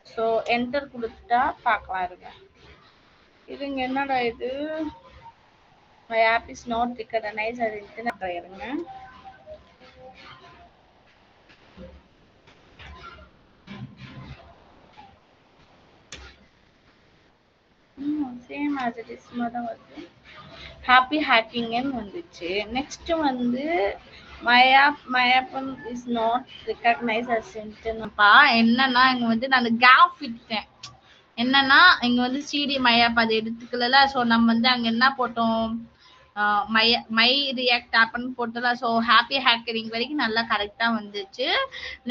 so enter கொடுத்துட்டா பார்க்கலாம் இருங்க. இதுங்க என்னடா இது my app is not recognise அது இன்டர்நெட் இருங்க. சேம் as it is தான் வருது. ஹாப்பி ஹேக்கிங்னு வந்துச்சு. நெக்ஸ்ட் வந்து my app is not recognise as இன்டர்நெட்ப்பா. என்னன்னா இங்க வந்து நான் கேப் விட்டேன். என்னன்னா இங்க வந்து சிடி மை ஆப் அதை எடுத்துக்கல. ஸோ நம்ம வந்து அங்க என்ன போட்டோம் மை ரியாக்ட் ஆப்னு போட்டலாம். ஸோ ஹாப்பி ஹேக்கரிங் வரைக்கும் நல்லா கரெக்டா வந்துச்சு.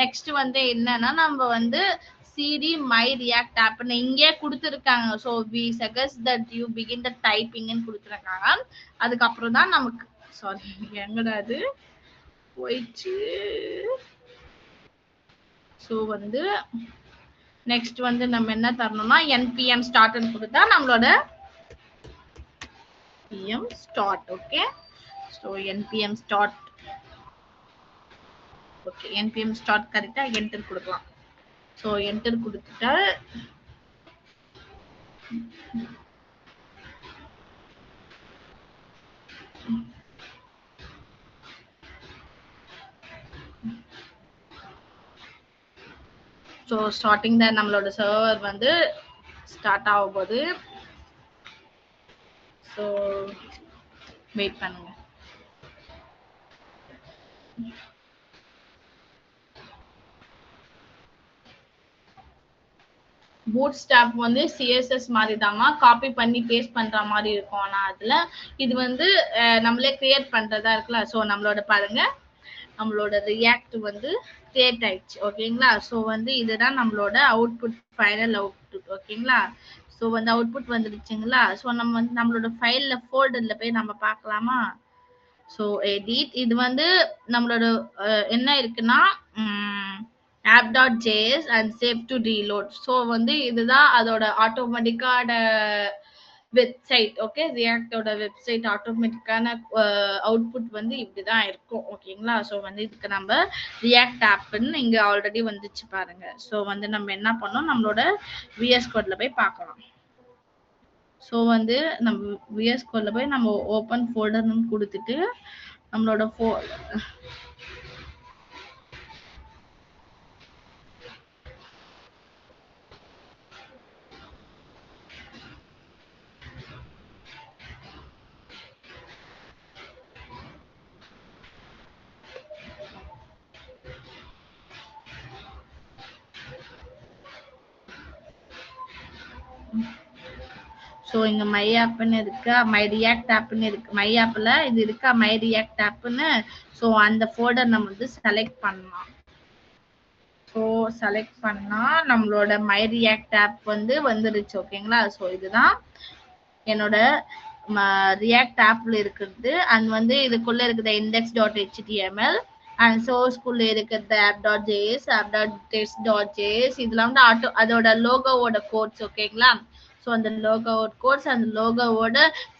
நெக்ஸ்ட் வந்து என்னன்னா நம்ம வந்து cd my react app ன்னு இங்கே கொடுத்துருக்காங்க. So we suggest that you begin the typing ன்னு கொடுத்துருக்காங்க. அதுக்கப்புறம் தான் நமக்கு சாரி எங்கடா அது போயிடுச்சு. ஸோ வந்து நெக்ஸ்ட் வந்து நம்ம என்ன தரணும்னா npm ஸ்டார்ட்னு கொடுத்தா நம்மளோட npm start. Okay, so npm start. Okay, npm start கரெக்டா என்டர் கொடுக்கலாம். ஸோ என்டர் கொடுத்துட்டா ஸோ ஸ்டார்டிங் தான் நம்மளோட சர்வர் வந்து ஸ்டார்ட் ஆக போகுது. ஸோ வெயிட் பண்ணுங்க. பூட்ஸ்ட்ராப் வந்து சிஎஸ்எஸ் மாதிரி தாமா, காப்பி பண்ணி பேஸ்ட் பண்ற மாதிரி இருக்கும். ஆனா அதுல இது வந்து நம்மளே கிரியேட் பண்றதா இருக்குல்ல. ஸோ நம்மளோட பாருங்க நம்மளோட ரியாக்ட் வந்து கிரியேட் ஆயிடுச்சு. ஓகேங்களா. ஸோ வந்து இதுதான் நம்மளோட அவுட்புட், ஃபைனல் அவுட்புட். ஓகேங்களா. ஸோ வந்து அவுட்புட் வந்துடுச்சுங்களா. ஸோ நம்ம வந்து நம்மளோட ஃபைல்ல ஃபோல்டர்ல போய் நம்ம பார்க்கலாமா. ஸோ எடிட், இது வந்து நம்மளோட என்ன இருக்குன்னா app.js and save to reload. So வந்து இதுதான் அதோட ஆட்டோமேட்டிக்கான வெப்சைட். ஓகே, ரியாக்டோட வெப்சைட் ஆட்டோமேட்டிக்கான அவுட்புட் வந்து இப்படிதான் இருக்கும். ஓகேங்களா. ஸோ வந்து இதுக்கு நம்ம ரியாக்ட் ஆப்னு இங்க ஆல்ரெடி வந்துச்சு பாருங்க. ஸோ வந்து நம்ம என்ன பண்ணோம், நம்மளோட விஎஸ் கோட்ல போய் பார்க்கலாம். ஸோ வந்து நம்ம விஎஸ் கோட்ல போய் நம்ம ஓப்பன் ஃபோல்டர்னு கொடுத்துட்டு நம்மளோட ஸோ இங்க மை ஆப்னு இருக்கா, மை ரியாக்ட் ஆப்னு இருக்கு. மை ஆப்ல இது இருக்கா, மை ரியாக்ட் ஆப்னு. ஸோ அந்த ஃபோல்டர் நம்ம வந்து செலக்ட் பண்ணலாம். ஸோ செலக்ட் பண்ணா நம்மளோட மை ரியாக்ட் ஆப் வந்து வந்துருச்சு. ஓகேங்களா. ஸோ இதுதான் என்னோட ரியாக்ட் ஆப்ல இருக்கிறது. அண்ட் வந்து இதுக்குள்ள இருக்குது index.html அண்ட் சோர்ஸ்குள்ள இருக்கிறது app.js, app.test.js. இதெல்லாம் வந்து அதோட லோகோவோட கோட்ஸ். ஓகேங்களா. ஸோ அந்த லோகோவோட கோட்ஸ், அந்த லோகோவோட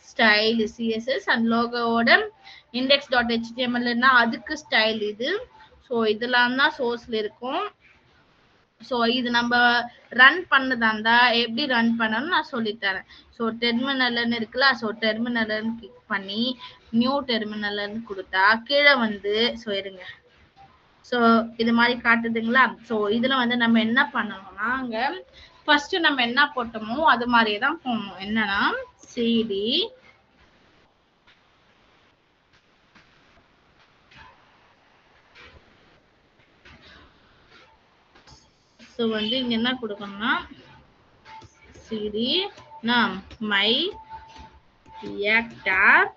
ஸ்டைல் சிஎஸ்எஸ், அண்ட் லோகோவோட index.htmlனா அதுக்கு ஸ்டைல் இது. ஸோ இதெல்லாம் தான் சோர்ஸ்ல இருக்கும். ஸோ இது நம்ம ரன் பண்ணதா இருந்தா எப்படி ரன் பண்ணணும்னு நான் சொல்லித்தரேன். ஸோ டெர்மினல்னு இருக்குல்ல. ஸோ டெர்மினல்னு கிளிக் பண்ணி நியூ டெர்மினல்னு கொடுத்தா கீழே வந்து ஸோ இருங்க. ஸோ இது மாதிரி காட்டுதுங்களா. ஸோ இதுல வந்து நம்ம என்ன பண்ணணும்னா அங்க ஃபர்ஸ்ட் நம்ம என்ன போட்டோமோ அது மாதிரியே தான் போடணும். என்னன்னா சிடி ஸோ வந்து இங்க என்ன கொடுக்கணும்னா CD my react app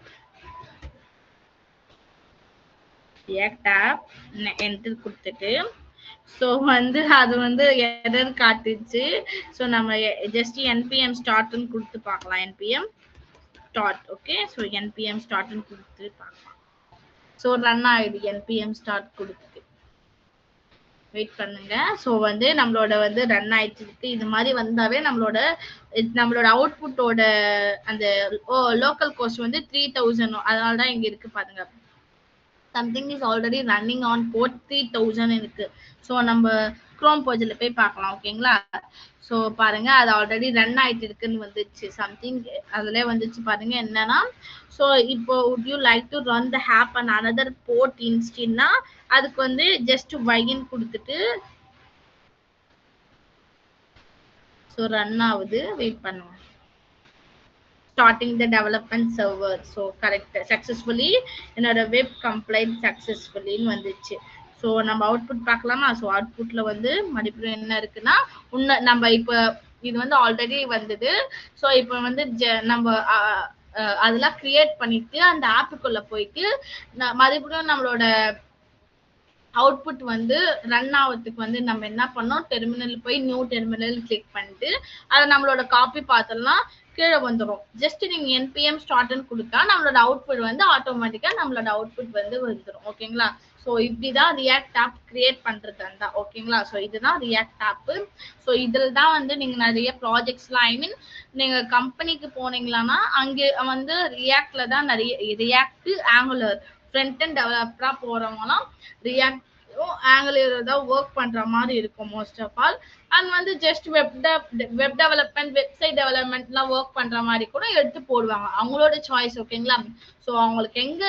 enter கொடுத்துட்டு ஸோ வந்து அது வந்து எரர் காட்டுச்சு. ஸோ நம்ம ஜஸ்ட் npm ஸ்டார்ட்னு கொடுத்து பார்க்கலாம். npm start. Okay, so npm ஸ்டார்ட்னு கொடுத்து பார்க்கலாம். ஸோ ரன் ஆயிடுது npm ஸ்டார்ட் கொடுத்துட்டு. வெயிட் பண்ணுங்க. ஸோ வந்து நம்மளோட வந்து ரன் ஆயிடுச்சு. இது மாதிரி வந்தாவே நம்மளோட அவுட்புட்டோட அந்த லோக்கல் கோஸ்ட் வந்து 3000. அதனால தான் இங்க இருக்கு பாருங்க. something is already running on port 3000 இருக்கு. ஸோ நம்ம குரோம் போர்ஜில் போய் பார்க்கலாம். ஓகேங்களா. ஸோ பாருங்க அது ஆல்ரெடி ரன் ஆயிட்டு இருக்குன்னு வந்துச்சு. சம்திங் அதுல வந்துச்சு பாருங்க என்னன்னா. ஸோ இப்போ would you like to run the app on another port instead-னா அதுக்கு வந்து ஜஸ்ட் வைன் கொடுத்துட்டு ஸோ ரன் ஆகுது. வெயிட் பண்ணுங்க. starting the development server. So correct, successfully என்னோட web compiled successfully வந்துச்சு. ஸோ நம்ம அவுட்புட் பார்க்கலாமா. ஸோ அவுட்புட்ல வந்து மறுபடியும் என்ன இருக்குன்னா நம்ம இப்போ இது வந்து ஆல்ரெடி வந்தது. ஸோ இப்போ வந்து நம்ம அதெல்லாம் கிரியேட் பண்ணிட்டு அந்த ஆப்புக்குள்ள போயிட்டு மறுபடியும் நம்மளோட அவுட்புட் வந்து ரன் ஆகிறதுக்கு வந்து நம்ம என்ன பண்ணோம், டெர்மினல் போய் நியூ டெர்மினல் கிளிக் பண்ணிட்டு அதை நம்மளோட காப்பி பார்த்தோம்னா கீழே வந்துடும். ஜஸ்ட் நீங்க என்பிஎம் ஸ்டார்ட்னு கொடுத்தா நம்மளோட அவுட்புட் வந்து ஆட்டோமேட்டிக்கா நம்மளோட அவுட்புட் வந்து வந்துடும். ஓகேங்களா? ஸோ இப்படிதான் ரியாக்ட் ஆப் கிரியேட் பண்றது தான். ஓகேங்களா? ஸோ இதுதான் ரியாக்ட் ஆப். ஸோ இதில் தான் வந்து நீங்க நிறைய ப்ராஜெக்ட்ஸ்லாம் ஐ மீன் நீங்க கம்பெனிக்கு போனீங்களான்னா அங்கே வந்து ரியாக்ட்ல தான் நிறைய ரியாக்ட் ஆங்குலர் ஃப்ரண்ட் அண்ட் டெவலப்பரா போறவங்கலாம் ரியாக்ட் ஆங்குலர் தான் ஒர்க் பண்ற மாதிரி இருக்கும் மோஸ்ட் ஆஃப் ஆல். அண்ட் வந்து ஜஸ்ட் வெப் டெவலப்மெண்ட் வெப்சைட் டெவலப்மெண்ட்லாம் ஒர்க் பண்ற மாதிரி கூட எடுத்து போடுவாங்க, அவங்களோட சாய்ஸ். ஓகேங்களா? ஸோ அவங்களுக்கு எங்க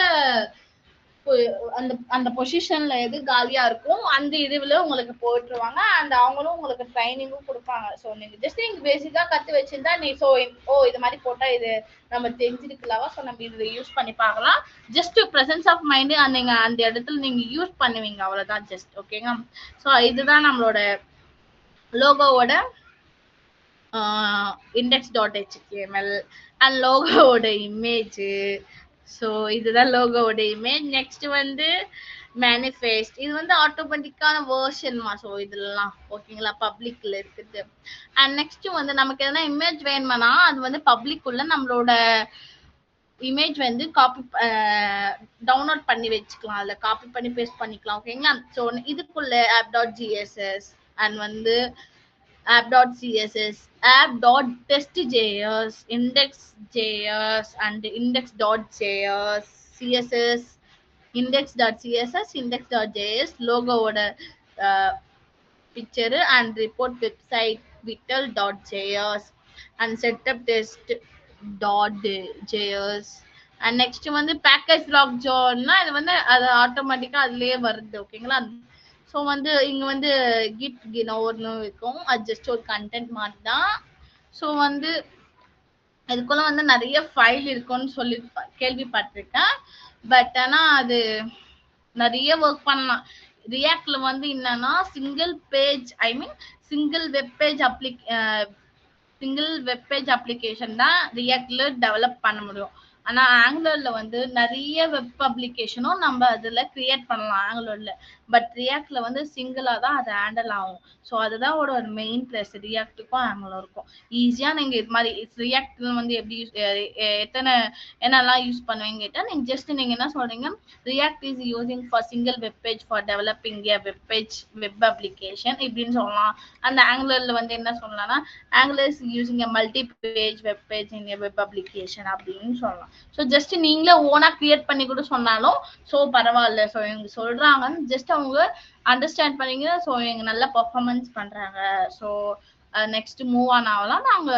அந்த அந்த பொசிஷன்ல எது காலியா இருக்கும் அந்த இதுல உங்களுக்கு போட்டுருவாங்க. அண்ட் அவங்களும் உங்களுக்கு ட்ரைனிங்கும் கொடுப்பாங்க. ஸோ நீங்க ஜஸ்ட் நீங்க பேசிக்கா கத்து வச்சிருந்தா நீ ஸோ இது மாதிரி போட்டா இது நம்ம தெரிஞ்சிருக்கலாவா, ஸோ நம்ம இதை யூஸ் பண்ணி பார்க்கலாம். ஜஸ்ட் ப்ரெசன்ஸ் ஆஃப் மைண்ட் நீங்க அந்த இடத்துல நீங்க யூஸ் பண்ணுவீங்க, அவ்வளவுதான் ஜஸ்ட். ஓகேங்க? ஸோ இதுதான் நம்மளோட லோகோவோட index.html அண்ட் லோகோவோட இமேஜ். ஸோ இதுதான் லோகோவோட இமேஜ். நெக்ஸ்ட் வந்து மேனிஃபெஸ்ட். இது வந்து ஆட்டோமேட்டிக்கான வேர்ஷன்மா. ஸோ இதெல்லாம் ஓகேங்களா, பப்ளிக்ல இருக்குது. அண்ட் நெக்ஸ்ட் வந்து நமக்கு எதனா இமேஜ் வேணுமானா அது வந்து பப்ளிக் உள்ள நம்மளோட இமேஜ் வந்து காப்பி டவுன்லோட் பண்ணி வச்சுக்கலாம், அதில் காப்பி பண்ணி பேஸ்ட் பண்ணிக்கலாம். ஓகேங்களா? ஸோ இதுக்குள்ள app.gss அண்ட் வந்து app.css, app.test.js, index.js and index.js, css, index.css, index.js, லோகோவோட picture and report website vital.js and setup test.js. and next வந்து package log join-னா இது வந்து அது ஆட்டோமேட்டிக்கா அதுலயே வருது. ஓகேங்களா? ஸோ வந்து இங்க வந்து கிட் கினோர்னு இருக்கும், அது ஜஸ்ட் ஒரு கண்டென்ட் மாதிரி தான். ஸோ வந்து இதுக்குள்ள வந்து நிறைய ஃபைல் இருக்கும்னு சொல்லி கேள்விப்பட்டிருக்கேன். பட் ஆனா அது நிறைய ஒர்க் பண்ணலாம். ரியாக்ட்ல வந்து என்னன்னா சிங்கிள் பேஜ் ஐ மீன் சிங்கிள் வெப்பேஜ் அப்ளிகேஷன் தான் ரியாக்ட்ல டெவலப் பண்ண முடியும். ஆனா ஆங்குலர்ல வந்து நிறைய வெப் பப்ளிகேஷனும் நம்ம அதுல கிரியேட் பண்ணலாம் ஆங்குலர்ல. பட் ரியாக்ட்ல வந்து சிங்கிளா தான் அது ஹேண்டில் ஆகும். ஸோ அதுதான் ஒரு மெயின் ப்ளஸ் ரியாக்டுக்கும் ஆங்குலருக்கும். ஈஸியா நீங்க இது மாதிரி ரியாக்ட் வந்து எப்படி எத்தனை என்னெல்லாம் யூஸ் பண்ணுவீங்க கேட்டா நீங்க ஜஸ்ட் நீங்க என்ன சொல்றீங்க, react is using for single web page for developing A web application இப்படின்னு சொல்லலாம். அந்த ஆங்குலர்ல வந்து என்ன சொல்லலாம்னா angular is using a multi-page web page in a web application அப்படின்னு சொல்லலாம். ஸோ ஜஸ்ட் நீங்களே ஓனா கிரியேட் பண்ணி கூட சொன்னாலும் ஸோ பரவாயில்ல. ஸோ இவங்க சொல்றாங்கன்னு ஜஸ்ட் அவங்க அண்டர்ஸ்டாண்ட் பண்ணீங்க. ஸோ இவங்க நல்லா பர்ஃபார்மன்ஸ் பண்றாங்க. ஸோ நெக்ஸ்ட் மூவ் ஆன் ஆகலாம் நாங்க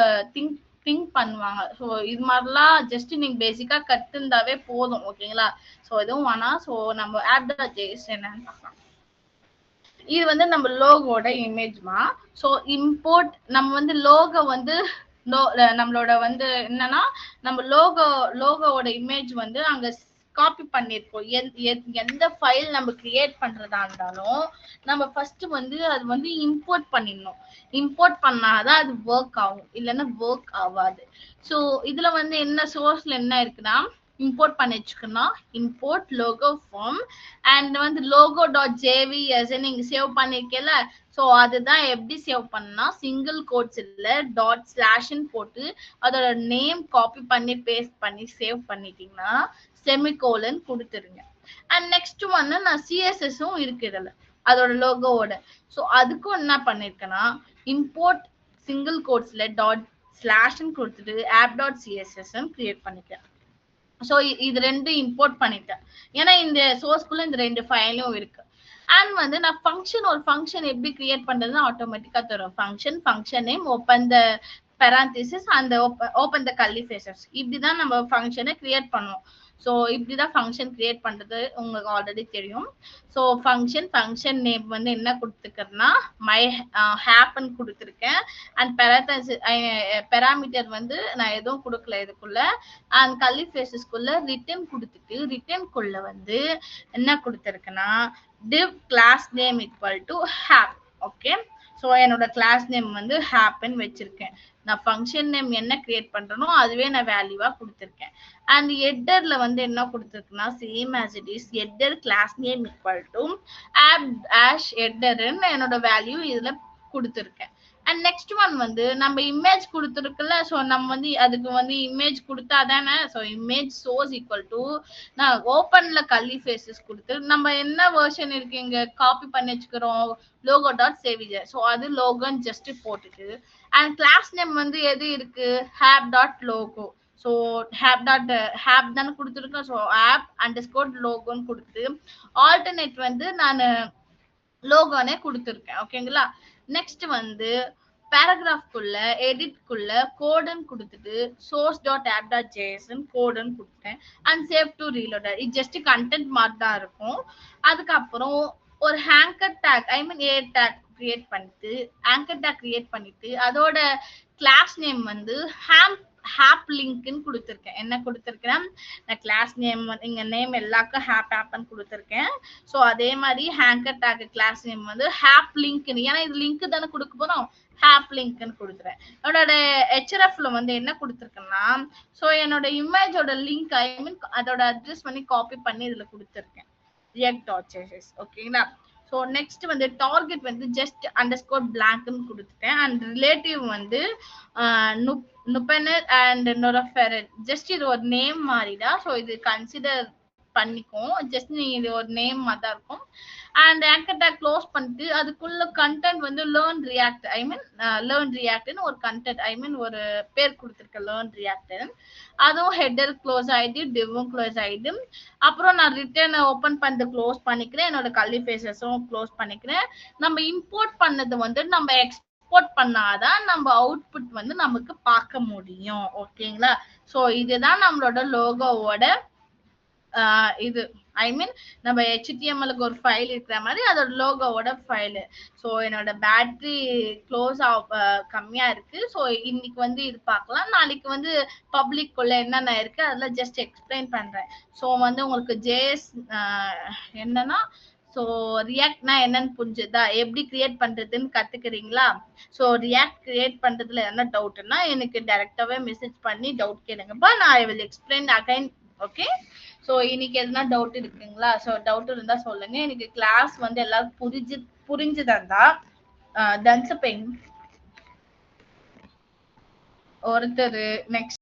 திங்க் பண்ணுவாங்க. ஸோ இது மாதிரிலாம் ஜஸ்ட் நீங்க பேசிக்கா கத்துந்தாவே போதும். ஓகேங்களா? ஸோ எதுவும் வேணாம். ஸோ நம்ம app.js என்னன்னு பார்க்கலாம். இது வந்து நம்ம லோகோட இமேஜ்மா. ஸோ இம்போர்ட் நம்ம வந்து லோகோ வந்து நம்மளோட வந்து என்னன்னா நம்ம லோகோவோட இமேஜ் வந்து அங்க காப்பி பண்ணிருக்கோம். எந்த ஃபைல் நம்ம கிரியேட் பண்றதா இருந்தாலும் நம்ம ஃபர்ஸ்ட் வந்து அது வந்து இம்போர்ட் பண்ணிடணும். இம்போர்ட் பண்ணாதான் அது ஒர்க் ஆகும், இல்லைன்னா ஒர்க் ஆகாது. ஸோ இதுல வந்து என்ன சோர்ஸ்ல என்ன இருக்குன்னா இம்போர்ட் பண்ணி வச்சுக்கணும். இம்போர்ட் லோகோ ஃபார்ம் அண்ட் வந்து logo.jvs நீங்க சேவ் பண்ணிருக்கல. ஸோ அதுதான் எப்படி சேவ் பண்ணா சிங்கிள் கோட்ஸ் இல்ல ./ன்னு போட்டு அதோட நேம் காப்பி பண்ணி பேஸ்ட் பண்ணி சேவ் பண்ணிட்டீங்கன்னா செமிகோலன் கொடுத்துருங்க. அண்ட் நெக்ஸ்ட் ஒன்னு நான் சிஎஸ்எஸும் இருக்கு இதுல அதோட லோகோவோட. ஸோ அதுக்கும் என்ன பண்ணிருக்கேன்னா இம்போர்ட் சிங்கிள் கோட்ஸ்ல ./ன்னு கொடுத்துட்டு app.css கிரியேட் பண்ணிக்கிறேன். ஸோ இது ரெண்டு இம்போர்ட் பண்ணிட்டேன். ஏன்னா இந்த சோர்ஸ்குள்ள இந்த ரெண்டு ஃபைலும் இருக்கு. அண்ட் வந்து நான் ஒரு ஃபங்க்ஷன் எப்படி கிரியேட் பண்றதுன்னு ஆட்டோமேட்டிக்கா தரும். Function name open the parenthesis and open the curly braces. இப்படிதான் நம்ம ஃபங்க்ஷனை கிரியேட் பண்ணுவோம். ஸோ இப்படிதான் ஃபங்க்ஷன் கிரியேட் பண்றது உங்களுக்கு ஆல்ரெடி தெரியும். ஸோ ஃபங்க்ஷன் நேம் வந்து என்ன கொடுத்துருக்கேன்னா மை ஹேப்பன் கொடுத்துருக்கேன். அண்ட் பெராமீட்டர் வந்து நான் எதுவும் கொடுக்கல இதுக்குள்ள. அண்ட் கர்லி பிரேசஸ்க்குள்ள ரிட்டர்ன் கொடுத்துட்டு ரிட்டர்ன்குள்ள வந்து என்ன கொடுத்துருக்குன்னா div class name equal to hap. Okay? So என்னோட கிளாஸ் நேம் வந்து ஹேப்பன் வச்சிருக்கேன். நான் ஃபங்க்ஷன் நேம் என்ன கிரியேட் பண்றேனோ அதுவே நான் வேல்யூவா கொடுத்துருக்கேன். அண்ட் ஹெட்டர்ல வந்து என்ன கொடுத்துருக்குன்னா same as it is header class name equal to ash ஹெட்டர்ன்னு என்னோட வேல்யூ இதுல கொடுத்துருக்கேன். அண்ட் நெக்ஸ்ட் ஒன் வந்து நம்ம இமேஜ் கொடுத்துருக்குல்ல, ஸோ நம்ம வந்து அதுக்கு வந்து இமேஜ் கொடுத்தா தானே. So image source equal to நான் ஓப்பன்ல கல்லி ஃபேஸஸ் கொடுத்து நம்ம என்ன வெர்ஷன் இருக்கு இங்க காப்பி பண்ணி வச்சுக்கிறோம் லோகோ டாட் சேவிஜர். ஸோ அது லோகோன்னு ஜஸ்ட் போட்டுட்டு அண்ட் கிளாஸ் நேம் வந்து எது இருக்கு ஹேப் டாட் லோகோ. ஸோ ஹேப் தானே கொடுத்துருக்கோம். ஸோ ஆப் அண்டர்ஸ்கோர் லோகோன்னு கொடுத்து ஆல்டர்னேட் வந்து நான் லோகோனே கொடுத்துருக்கேன். ஓகேங்களா. நெக்ஸ்ட் வந்து பேராகிராஃப்குள்ள எடிட்குள்ள கோடுன்னு கொடுத்துட்டு சோர்ஸ் டாட் ஆப் டாட் ஜேஎஸ்ன்னு கோடுன்னு கொடுத்தேன் அண்ட் சேவ் டு ரீலோடர். இது ஜஸ்ட் கண்டென்ட் மாதிரி தான் இருக்கும். அதுக்கப்புறம் ஒரு hanger take a take create பண்ணிட்டு ஆங்கர் டேக் கிரியேட் பண்ணிட்டு அதோட கிளாஸ் நேம் வந்து ஹேப் லிங்க்னு கொடுத்துருக்கேன். என்ன கொடுத்துருக்கேன் நான் கிளாஸ் நேம் இங்க நேம் எல்லாருக்கும் ஹேப்னு கொடுத்துருக்கேன். ஸோ அதே மாதிரி ஹேங்கர் டேக் கிளாஸ் நேம் வந்து ஹேப் லிங்க்னு, ஏன்னா இது லிங்க் தானே கொடுக்க போறோம், ஹேப் லிங்க்னு கொடுத்துறேன். என்னோட ஹெச்ஆர்எஃப்ல வந்து என்ன கொடுத்துருக்கேன்னா ஸோ என்னோட இமேஜோட லிங்க் அதோட அட்ரஸ் பண்ணி காப்பி பண்ணி இதுல கொடுத்துருக்கேன் react.js. ஓகேங்களா. ஸோ நெக்ஸ்ட் வந்து டார்கெட் வந்து ஜஸ்ட் அண்டர்ஸ்கோர் பிளாங்க்னு கொடுத்துட்டேன் அண்ட் ரிலேட்டிவ் வந்து நுபெனர் அண்ட் நொரஃபெரட். ஜஸ்ட் இது ஒரு நேம் மாதிரிதான். ஸோ இது கன்சிடர் பண்ணிக்கும். ஜஸ்ட் நீ இது ஒரு நேம் மாதிரி தான் இருக்கும். அண்ட் ஆங்கர் டேக் க்ளோஸ் பண்ணிட்டு அதுக்குள்ள கண்டென்ட் வந்து லேர்ன் ரியாக்ட்னு ஒரு கண்டென்ட் ஒரு பேர் கொடுத்துருக்கேன் லேர்ன் ரியாக்ட். அதுவும் ஹெட்டர் க்ளோஸ் ஆயிடுது, டிவும் க்ளோஸ் ஆயிடுது. அப்புறம் நான் ரிட்டர்ன் ஓப்பன் பண்ணிட்டு க்ளோஸ் பண்ணிக்கிறேன். என்னோட கல்லி ஃபேஸஸும் க்ளோஸ் பண்ணிக்கிறேன். நம்ம இம்போர்ட் பண்ணது வந்து நம்ம எக்ஸ்போர்ட் பண்ணாதான் நம்ம அவுட்புட் வந்து நமக்கு பார்க்க முடியும். ஓகேங்களா. ஸோ இதுதான் நம்மளோட லோகோவோட இது நம்ம HTML-க்கு ஒரு ஃபைல் இருக்கிற மாதிரி அதோட லோகோவோட ஃபைல். ஸோ என்னோட பேட்டரி க்ளோஸ் கம்மியா இருக்கு. ஸோ இன்னைக்கு வந்து இது பார்க்கலாம். நாளைக்கு வந்து பப்ளிக் குள்ள என்னென்ன இருக்கு அதெல்லாம் ஜஸ்ட் எக்ஸ்பிளைன் பண்றேன். ஸோ வந்து உங்களுக்கு ஜேஎஸ் என்னன்னா ஸோ ரியாக்ட்னா என்னன்னு புரிஞ்சுதா, எப்படி கிரியேட் பண்றதுன்னு கத்துக்கிறீங்களா. ஸோ ரியாக்ட் கிரியேட் பண்றதுல என்ன டவுட்னா எனக்கு டைரக்டாவே மெசேஜ் பண்ணி டவுட் கேளுங்கப்பா, நான் I will explain again. Okay. So இன்னைக்கு எதுனா டவுட் இருக்குங்களா. ஸோ டவுட் இருந்தா சொல்லுங்க. எனக்கு கிளாஸ் வந்து எல்லாரும் புரிஞ்சுதா தன்ச பெண் ஒருத்தர் நெக்ஸ்ட்